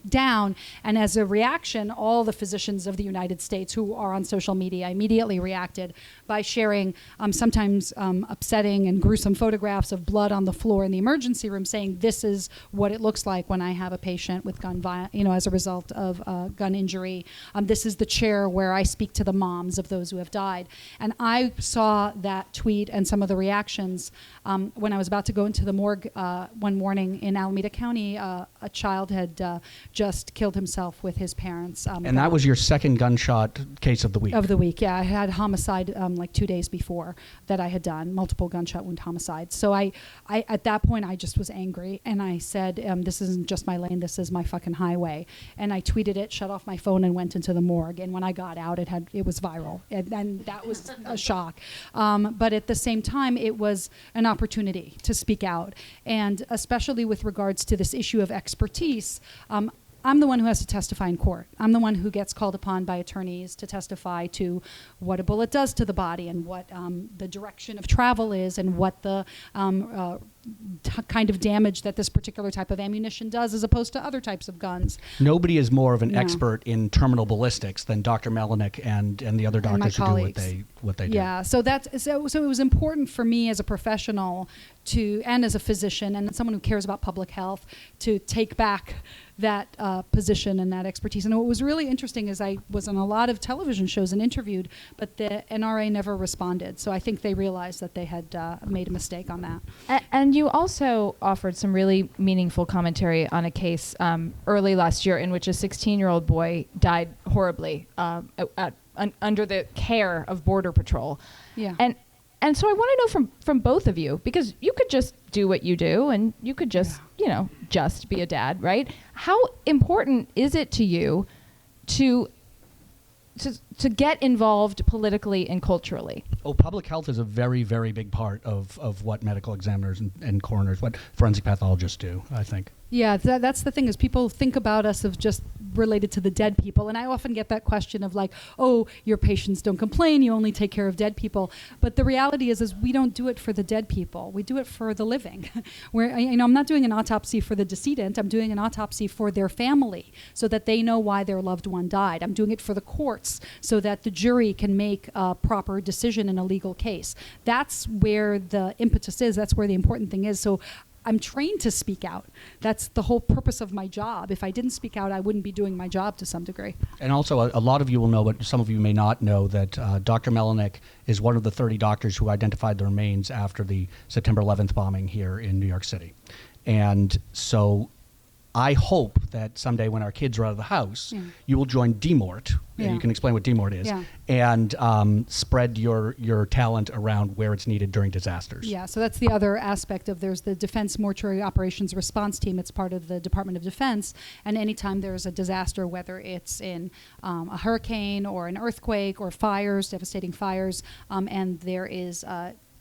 down. And as a reaction, all the physicians of the United States who are on social media immediately reacted by sharing sometimes upsetting and gruesome photographs of blood on the floor in the emergency room, saying this is what it looks like when I have a patient with gun violence, as a result of gun injury. This is the chair where I speak to the moms of those who have died. And I saw that tweet and some of the reactions when I was about to go into the morgue one morning in Alameda County. A child had just killed himself with his parents. And that was your second gunshot case of the week? Of the week, yeah. I had homicide like 2 days before that I had done, multiple gunshot wound homicides. So I at that point, I just was angry. And I said, this isn't just my lane, this is my fucking highway. And I tweeted it, shut off my phone, and went into the morgue. And when I got out, it was viral. And that was a shock. But at the same time, it was an opportunity to speak out. And especially with regards to this issue of expertise, I'm the one who has to testify in court. I'm the one who gets called upon by attorneys to testify to what a bullet does to the body and what the direction of travel is and what the kind of damage that this particular type of ammunition does as opposed to other types of guns. Nobody is more of an Yeah. expert in terminal ballistics than Dr. Melinek and the other And my doctors who do colleagues. what they do. Yeah, so it was important for me as a professional and as a physician and someone who cares about public health to take back that position and that expertise. And what was really interesting is I was on a lot of television shows and interviewed, but the NRA never responded. So I think they realized that they had made a mistake on that. And you also offered some really meaningful commentary on a case early last year in which a 16-year-old boy died horribly under the care of Border Patrol. Yeah. And so I want to know from both of you, because you could just do what you do and you could just, just be a dad, right? How important is it to you to get involved politically and culturally? Oh, public health is a very, very big part of what medical examiners and coroners, what forensic pathologists do, I think. Yeah, that's the thing is people think about us of just related to the dead people. And I often get that question of like, oh, your patients don't complain, you only take care of dead people. But the reality is we don't do it for the dead people. We do it for the living. I'm not doing an autopsy for the decedent. I'm doing an autopsy for their family so that they know why their loved one died. I'm doing it for the courts so that the jury can make a proper decision in a legal case. That's where the impetus is. That's where the important thing is. So I'm trained to speak out. That's the whole purpose of my job. If I didn't speak out, I wouldn't be doing my job to some degree. And also, a lot of you will know, but some of you may not know, that Dr. Melinek is one of the 30 doctors who identified the remains after the September 11th bombing here in New York City. And so I hope that someday when our kids are out of the house, you will join DMORT. Yeah. You can explain what DMORT is. Yeah. And spread your talent around where it's needed during disasters. Yeah, so that's the other aspect of there's the Defense Mortuary Operations Response Team. It's part of the Department of Defense. And anytime there's a disaster, whether it's in a hurricane or an earthquake or fires, devastating fires, and there is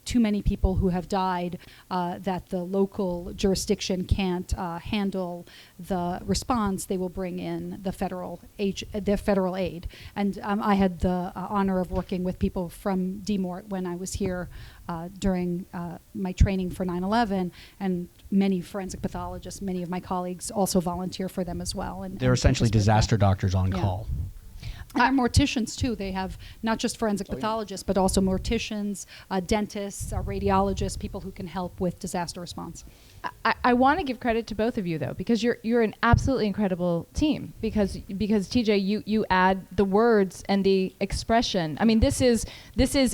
too many people who have died that the local jurisdiction can't handle the response, they will bring in the federal aid. And I had the honor of working with people from DMORT when I was here during my training for 9/11, and many forensic pathologists, many of my colleagues also volunteer for them as well. And They're essentially disaster doctors on call. And they're morticians too. They have not just forensic pathologists, but also morticians, dentists, radiologists, people who can help with disaster response. I want to give credit to both of you though, because you're an absolutely incredible team. Because TJ, you add the words and the expression. I mean, this is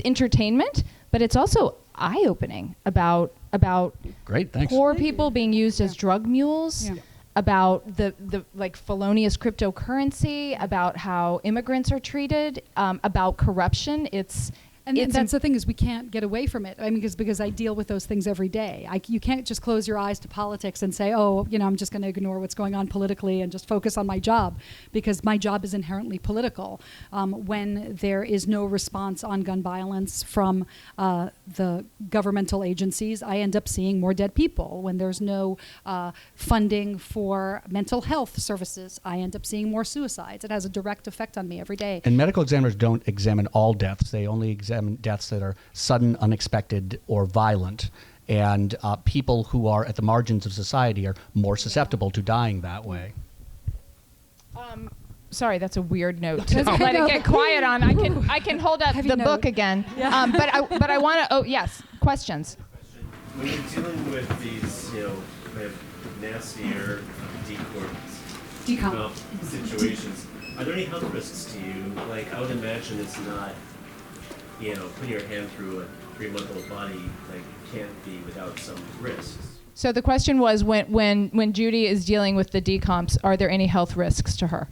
entertainment, but it's also eye-opening about Great, thanks. poor people being used as drug mules. Yeah. About the like felonious cryptocurrency, about how immigrants are treated, about corruption. And that's the thing is we can't get away from it. I mean, because I deal with those things every day. You can't just close your eyes to politics and say, oh, I'm just going to ignore what's going on politically and just focus on my job, because my job is inherently political. When there is no response on gun violence from the governmental agencies, I end up seeing more dead people. When there's no funding for mental health services, I end up seeing more suicides. It has a direct effect on me every day. And medical examiners don't examine all deaths. They only examine deaths that are sudden, unexpected, or violent. And people who are at the margins of society are more susceptible to dying that way. Sorry, that's a weird note to let it get quiet on. I can hold up the book again. Yeah. But I want to. Oh yes, questions. When you're dealing with these, kind of nastier decomp situations, are there any health risks to you? Like, I would imagine it's not, putting your hand through a 3-month-old body, like, can't be without some risks. So the question was, when Judy is dealing with the decomps, are there any health risks to her?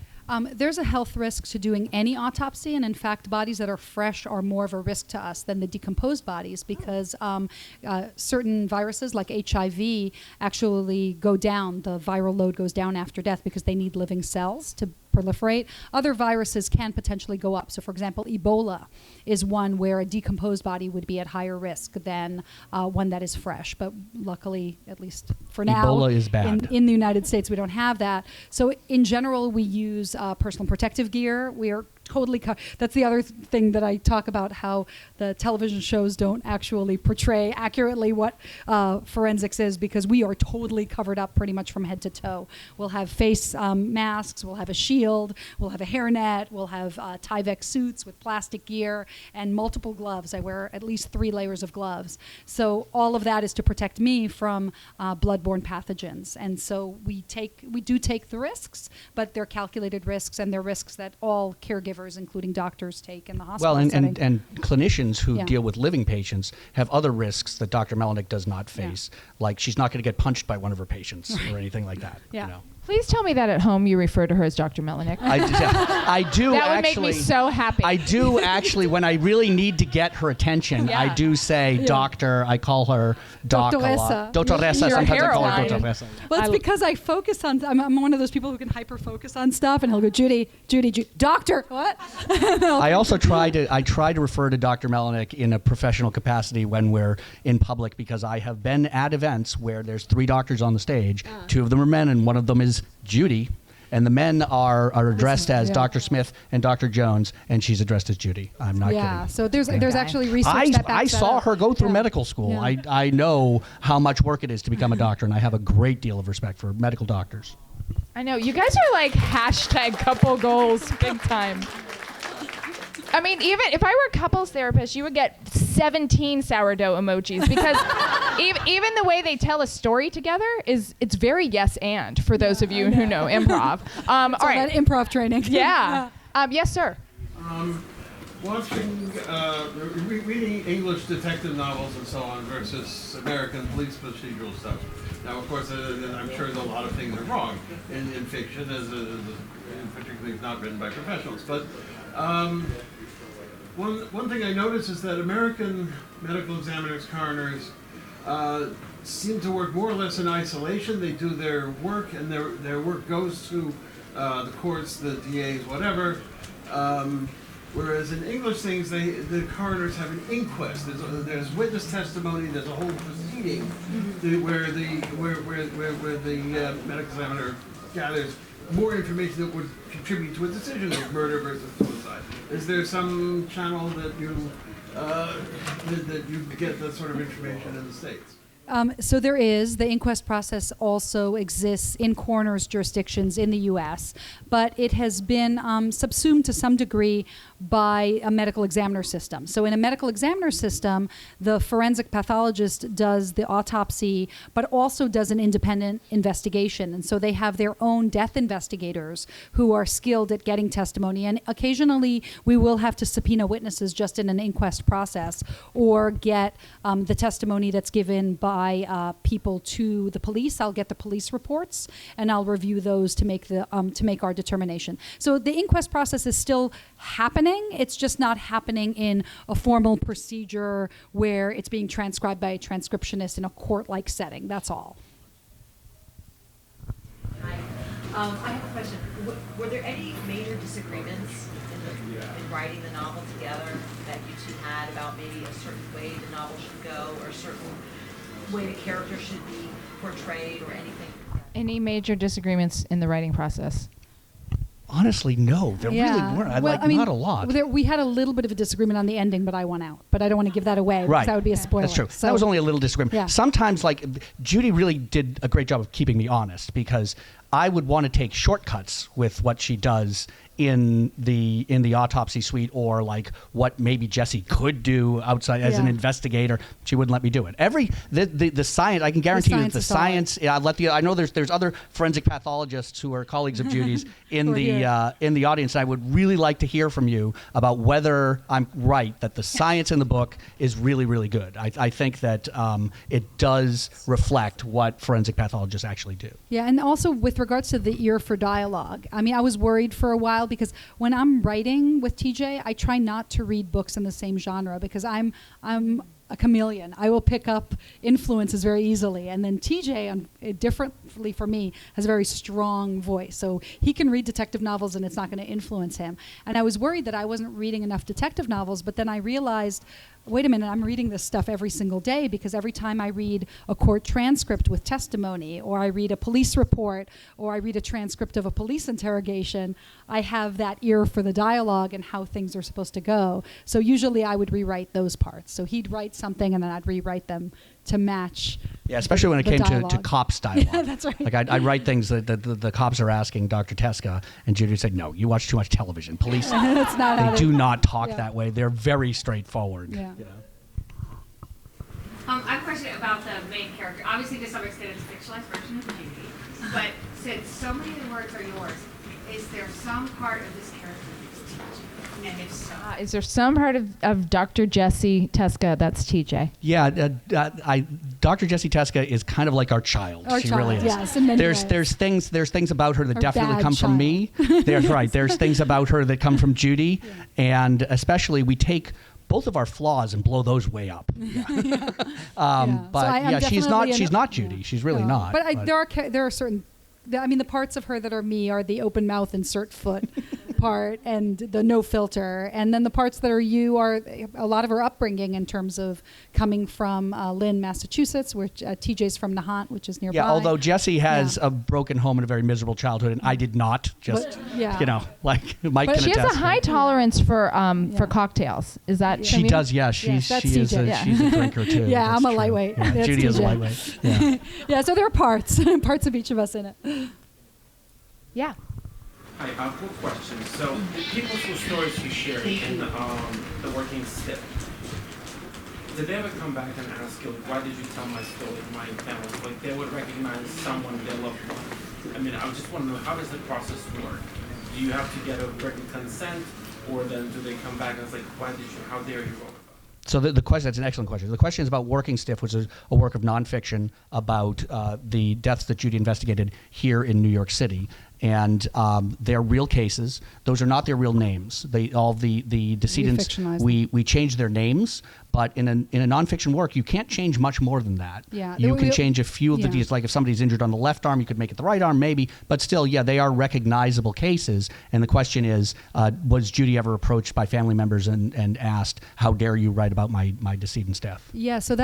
There's a health risk to doing any autopsy, and in fact, bodies that are fresh are more of a risk to us than the decomposed bodies, because certain viruses like HIV actually go down. The viral load goes down after death because they need living cells to proliferate. Other viruses can potentially go up. So, for example, Ebola is one where a decomposed body would be at higher risk than one that is fresh. But luckily, at least for now, Ebola is bad. In the United States, we don't have that. So in general, we use personal protective gear. We are totally that's the other thing that I talk about, how the television shows don't actually portray accurately what forensics is, because we are totally covered up pretty much from head to toe. We'll have face masks, we'll have a shield, we'll have a hairnet, we'll have Tyvek suits with plastic gear and multiple gloves. I wear at least 3 layers of gloves. So all of that is to protect me from bloodborne pathogens. And so we do take the risks, but they're calculated risks, and they're risks that all caregivers, including doctors, take in the hospital setting. And clinicians who Yeah. deal with living patients have other risks that Dr. Melinek does not face. Like she's not going to get punched by one of her patients or anything like that. Yeah. You know? Please tell me that at home you refer to her as Dr. Melinek. I do That would actually. make me so happy. I do actually, when I really need to get her attention, I Yeah. do say doctor. I call her Doc a lot. Doctoressa. Doctoressa. Your Sometimes I call her heroine. Doctoressa. Well, it's I- because I focus on, I'm one of those people who can hyper-focus on stuff, and he'll go, Judy, doctor, what? I also try to refer to Dr. Melinek in a professional capacity when we're in public, because I have been at events where there's 3 doctors on the stage. 2 of them are men, and one of them is Judy. And the men are addressed as yeah. Dr. Smith and Dr. Jones, and she's addressed as Judy. I'm not Yeah, kidding. so there's actually research that backs I that saw up. her go through Yeah. medical school. Yeah. I know how much work it is to become a doctor, and I have a great deal of respect for medical doctors. I know. You guys are like hashtag couple goals big time. I mean, even if I were a couples therapist, you would get 17 sourdough emojis, because even the way they tell a story together it's very yes and, for those of you who know improv. All So right. that improv training. Yeah. Yes, sir. Watching, reading English detective novels and so on versus American police procedural stuff. Now, of course, I'm sure a lot of things are wrong in fiction, as particularly if not written by professionals. But one thing I notice is that American medical examiners, coroners, seem to work more or less in isolation. They do their work, and their work goes to the courts, the DAs, whatever. Whereas in English things, the coroners have an inquest. There's witness testimony. There's a whole proceeding where the medical examiner gathers more information that would contribute to a decision of murder versus suicide. Is there some channel that you get that sort of information in the States? So there is. The inquest process also exists in coroners' jurisdictions in the U.S., but it has been subsumed to some degree by a medical examiner system. So in a medical examiner system, the forensic pathologist does the autopsy, but also does an independent investigation. And so they have their own death investigators who are skilled at getting testimony. And occasionally we will have to subpoena witnesses just in an inquest process, or get the testimony that's given by people to the police. I'll get the police reports, and I'll review those to make our determination. So the inquest process is still happening. It's just not happening in a formal procedure where it's being transcribed by a transcriptionist in a court-like setting. That's all. Hi. I have a question. Were there any major disagreements in writing the novel together that you two had about maybe a certain way the novel should go, or a certain way the character should be portrayed, or anything? Any major disagreements in the writing process? Honestly, no. There really weren't. Not a lot. We had a little bit of a disagreement on the ending, but I won out. But I don't want to give that away, because Right. that would be a spoiler. That's true. So That was only a little disagreement. Yeah. Sometimes, like, Judy really did a great job of keeping me honest, because I would want to take shortcuts with what she does in the autopsy suite, or like what maybe Jessie could do outside as an Yeah. investigator. She wouldn't let me do it. The science, I can guarantee you that the science is solid. science. I know there's other forensic pathologists who are colleagues of Judy's in Who are the here. audience. I would really like to hear from you about whether I'm right that the science in the book is really, really good. I think that it does reflect what forensic pathologists actually do. Yeah, and also with regards to the ear for dialogue, I mean, I was worried for a while, because when I'm writing with TJ, I try not to read books in the same genre, because I'm a chameleon. I will pick up influences very easily. And then TJ, differently for me, has a very strong voice. So he can read detective novels and it's not going to influence him. And I was worried that I wasn't reading enough detective novels, but then I realized wait a minute, I'm reading this stuff every single day, because every time I read a court transcript with testimony, or I read a police report, or I read a transcript of a police interrogation, I have that ear for the dialogue and how things are supposed to go. So usually I would rewrite those parts. So he'd write something and then I'd rewrite them to match. Yeah, especially when it came to cops dialogue. Yeah, that's right. Like I'd write things that the cops are asking Dr. Teska, and Judy would say, "No, you watch too much television. Police, That's not how they do not talk yeah. that way. They're very straightforward." Yeah. I have a question about the main character. Obviously, to some extent, it's a fictionalized version of Judy. But since so many of the words are yours, is there some part of this character that's teaching? And if so, Is there some part of Dr. Jessie Teska that's TJ? Yeah, Dr. Jessie Teska is kind of like our child. Our she child, really is. yes, in many ways. There's things about her that Our definitely bad come from me. There's right. There's things about her that come from Judy, and especially we take both of our flaws and blow those way up. Yeah. But So I'm she's definitely not Judy. Yeah. She's really not. But there are certain. I mean, the parts of her that are me are the open mouth, insert foot part, and the no filter. And then the parts that are you are a lot of her upbringing in terms of coming from Lynn, Massachusetts, which TJ's from Nahant, which is nearby. Yeah, although Jessie has a broken home and a very miserable childhood, and I did not. Just like Mike But can she has attest. a high tolerance for cocktails. Is that She Chameleon? does, yeah. She's that's she's TJ. a drinker too. Yeah, That's I'm a true. lightweight. Yeah, That's Judy is a TJ. lightweight. Yeah. Yeah, so there are parts of each of us in it. Yeah. Hi, cool question. So, people's stories you shared in the Working Stiff, did they ever come back and ask you, like, why did you tell my story to my family? Like, they would recognize someone, their loved one. I mean, I just want to know, how does the process work? Do you have to get a written consent, or then do they come back and it's like, why did you, how dare you wrote about it? So the question, that's an excellent question. The question is about Working Stiff, which is a work of nonfiction about the deaths that Judy investigated here in New York City. And they're real cases. Those are not their real names. All the decedents, we changed their names. But in a nonfiction work, you can't change much more than that. Yeah, you can change a few of the details. Like if somebody's injured on the left arm, you could make it the right arm, maybe. But still, yeah, they are recognizable cases. And the question is, was Judy ever approached by family members and asked, "How dare you write about my decedent's death?" Yeah, so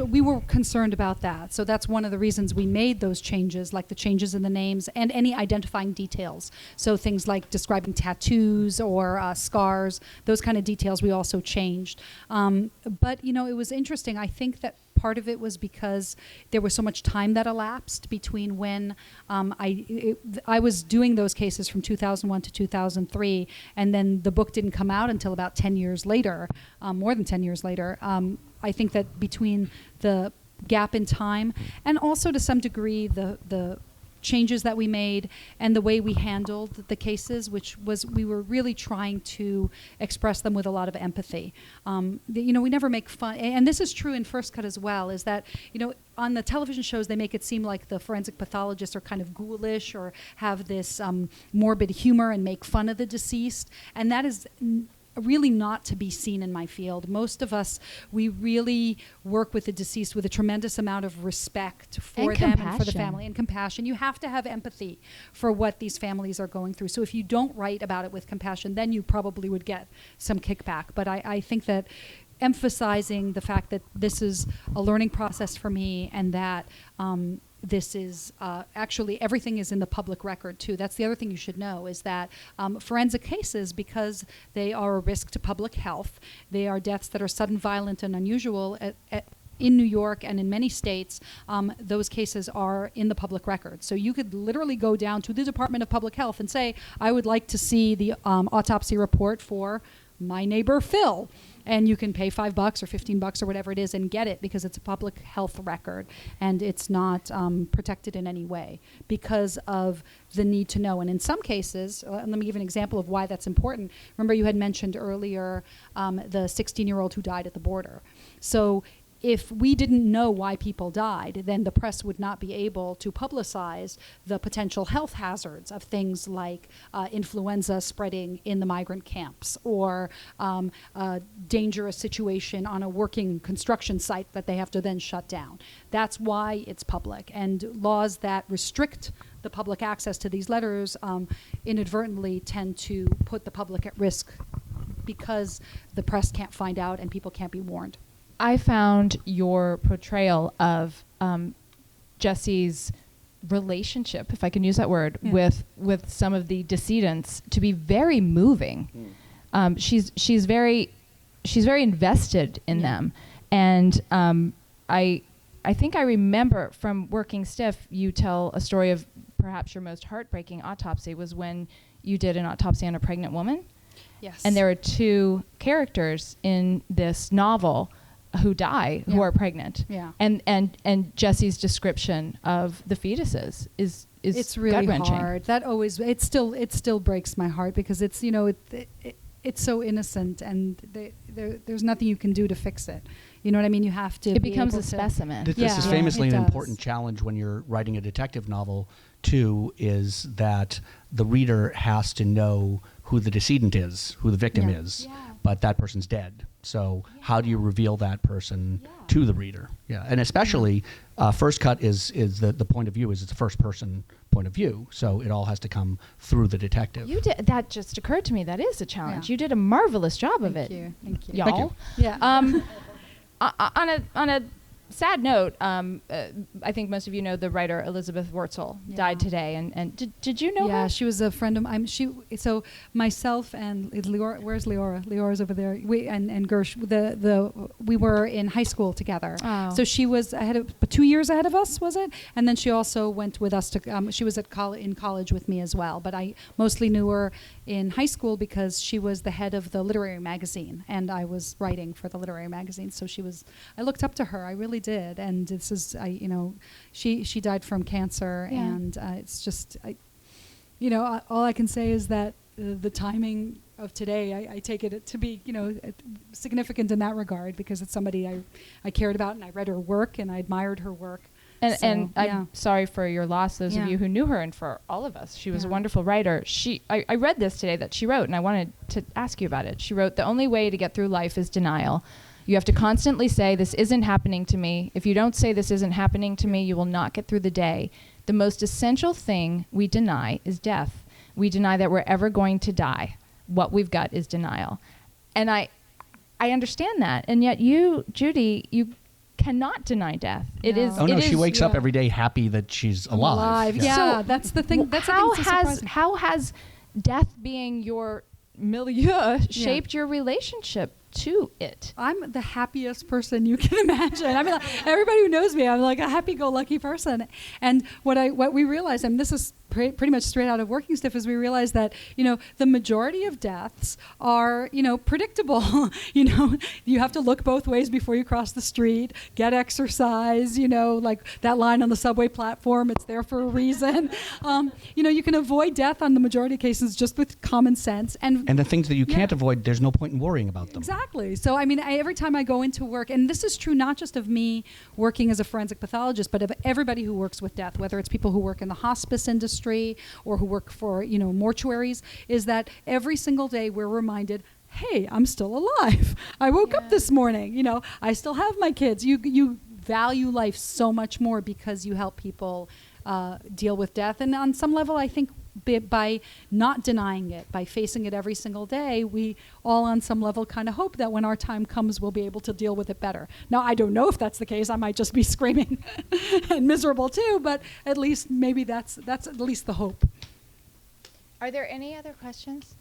we were concerned about that. So that's one of the reasons we made those changes, like the changes in the names and any identifying details. So things like describing tattoos or scars, those kind of details we also changed. But, it was interesting. I think that part of it was because there was so much time that elapsed between when I was doing those cases from 2001 to 2003, and then the book didn't come out until about 10 years later, more than 10 years later. I think that between the gap in time and also to some degree the changes that we made and the way we handled the cases, which was we were really trying to express them with a lot of empathy. We never make fun, and this is true in First Cut as well, is that, on the television shows they make it seem like the forensic pathologists are kind of ghoulish or have this morbid humor and make fun of the deceased, and that is really not to be seen in my field. Most of us, we really work with the deceased with a tremendous amount of respect for them and for the family and compassion. You have to have empathy for what these families are going through. So if you don't write about it with compassion, then you probably would get some kickback. But I think that emphasizing the fact that this is a learning process for me and that this is actually everything is in the public record too. That's the other thing you should know is that forensic cases, because they are a risk to public health, they are deaths that are sudden, violent, and unusual in New York and in many states, those cases are in the public record. So you could literally go down to the Department of Public Health and say, I would like to see the autopsy report for my neighbor Phil. And you can pay $5 or $15 or whatever it is and get it because it's a public health record and it's not protected in any way because of the need to know. And in some cases, let me give an example of why that's important. Remember you had mentioned earlier the 16-year-old who died at the border. So if we didn't know why people died, then the press would not be able to publicize the potential health hazards of things like influenza spreading in the migrant camps or a dangerous situation on a working construction site that they have to then shut down. That's why it's public. And laws that restrict the public access to these letters inadvertently tend to put the public at risk because the press can't find out and people can't be warned. I found your portrayal of Jessie's relationship, if I can use that word, with some of the decedents to be very moving. She's very invested in them, and I think I remember from Working Stiff, you tell a story of perhaps your most heartbreaking autopsy was when you did an autopsy on a pregnant woman. Yes. And there are two characters in this novel who die, who are pregnant. Yeah. And Jessie's description of the fetuses is it's really gut-wrenching. hard. That always it still breaks my heart because it's it's so innocent and there's nothing you can do to fix it. You know what I mean? You have to. It be becomes able a to- specimen. This is Yeah, famously it an does. important challenge when you're writing a detective novel, too, is that the reader has to know who the decedent is, who the victim Yeah. is, Yeah. but that person's dead. So how do you reveal that person to the reader? Yeah, and especially First Cut is the point of view is it's a first person point of view, so it all has to come through the detective. You did that. Just occurred to me. That is a challenge. Yeah. You did a marvelous job of it. Thank you. Y'all. Thank you. Yeah. On a sad note, I think most of you know the writer Elizabeth Wurtzel died today, and did you know Yeah, her? she was a friend of mine. So myself and is Leora, where's Leora? Leora's over there. And Gersh. We were in high school together. Oh. So she was 2 years ahead of us, was it? And then she also went with us to. She was in college with me as well. But I mostly knew her in high school because she was the head of the literary magazine, and I was writing for the literary magazine. So I looked up to her. I really did. And this is, she died from cancer, Yeah. and it's just, all I can say is that the timing of today, I take it to be, significant in that regard because it's somebody I cared about, and I read her work and I admired her work. And So, I'm sorry for your loss, those of Yeah. you who knew her, and for all of us. She was a Yeah. wonderful writer. I read this today that she wrote, and I wanted to ask you about it. She wrote, "The only way to get through life is denial. You have to constantly say, 'This isn't happening to me.' If you don't say, 'This isn't happening to me,' you will not get through the day. The most essential thing we deny is death. We deny that we're ever going to die. What we've got is denial." And I understand that. And yet you, Judy, you cannot deny death. It No. is. Oh no, it she is- wakes up yeah. every day happy that she's alive. Yeah, So that's the thing. That's the thing that's so surprising. how has death being your milieu shaped your relationship to it? I'm the happiest person you can imagine. I mean, like, everybody who knows me, I'm like a happy-go-lucky person. And what we realized, and this is pretty much straight out of Working Stiff, is we realized that the majority of deaths are predictable. You have to look both ways before you cross the street. Get exercise. Like that line on the subway platform. It's there for a reason. You can avoid death on the majority of cases just with common sense. And And the things that you can't avoid, there's no point in worrying about them. Exactly. So, I mean, every time I go into work, and this is true not just of me working as a forensic pathologist, but of everybody who works with death, whether it's people who work in the hospice industry or who work for, mortuaries, is that every single day we're reminded, hey, I'm still alive. I woke up this morning. I still have my kids. You value life so much more because you help people deal with death. And on some level, I think by not denying it, by facing it every single day, we all on some level kind of hope that when our time comes, we'll be able to deal with it better. Now, I don't know if that's the case. I might just be screaming and miserable too, but at least maybe that's at least the hope. Are there any other questions?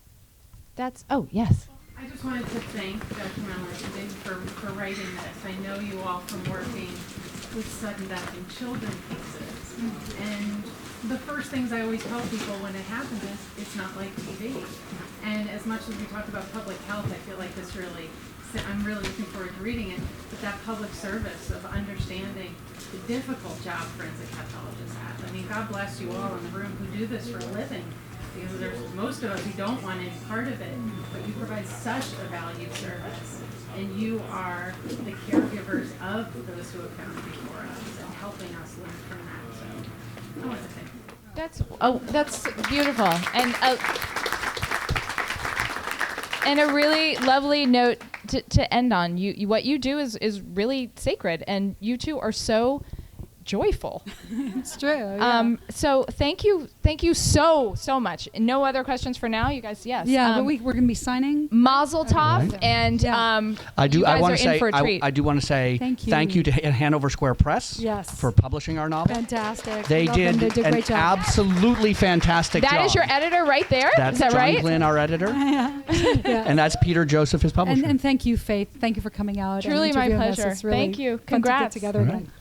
Yes. I just wanted to thank Dr. Melinek for writing this. I know you all from working with sudden death in children cases. And the first things I always tell people when it happens is it's not like TV. And as much as we talked about public health, I feel like I'm really looking forward to reading it, but that public service of understanding the difficult job forensic pathologists have. I mean, God bless you all in the room who do this for a living, because there's most of us who don't want any part of it, but you provide such a valued service, and you are the caregivers of those who have gone before us and helping us learn from that. So I want to thank you. That's beautiful, and a really lovely note to end on. What you do is really sacred, and you two are so joyful. It's true. Yeah. So thank you so much. No other questions for now, you guys. Yes. Yeah, but we're going to be signing. Mazel tov, Right. and I do. you I guys want are to in say. for a treat. I do want to say Thank you. to Hanover Square Press. Yes. For publishing our novel. Fantastic. They Love them. did They did a an great job. absolutely fantastic job. That is your editor right there. That's Is that John right? Glynn, our editor, Yeah. and that's Peter Joseph, his publisher. And thank you, Faith. Thank you for coming out. Truly and my interviewing us. pleasure. It's really Thank you. fun Congrats. to get together All right. again.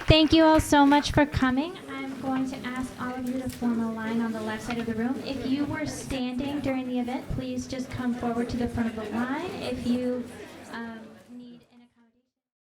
Thank you all so much for coming. I'm going to ask all of you to form a line on the left side of the room. If you were standing during the event, please just come forward to the front of the line. If you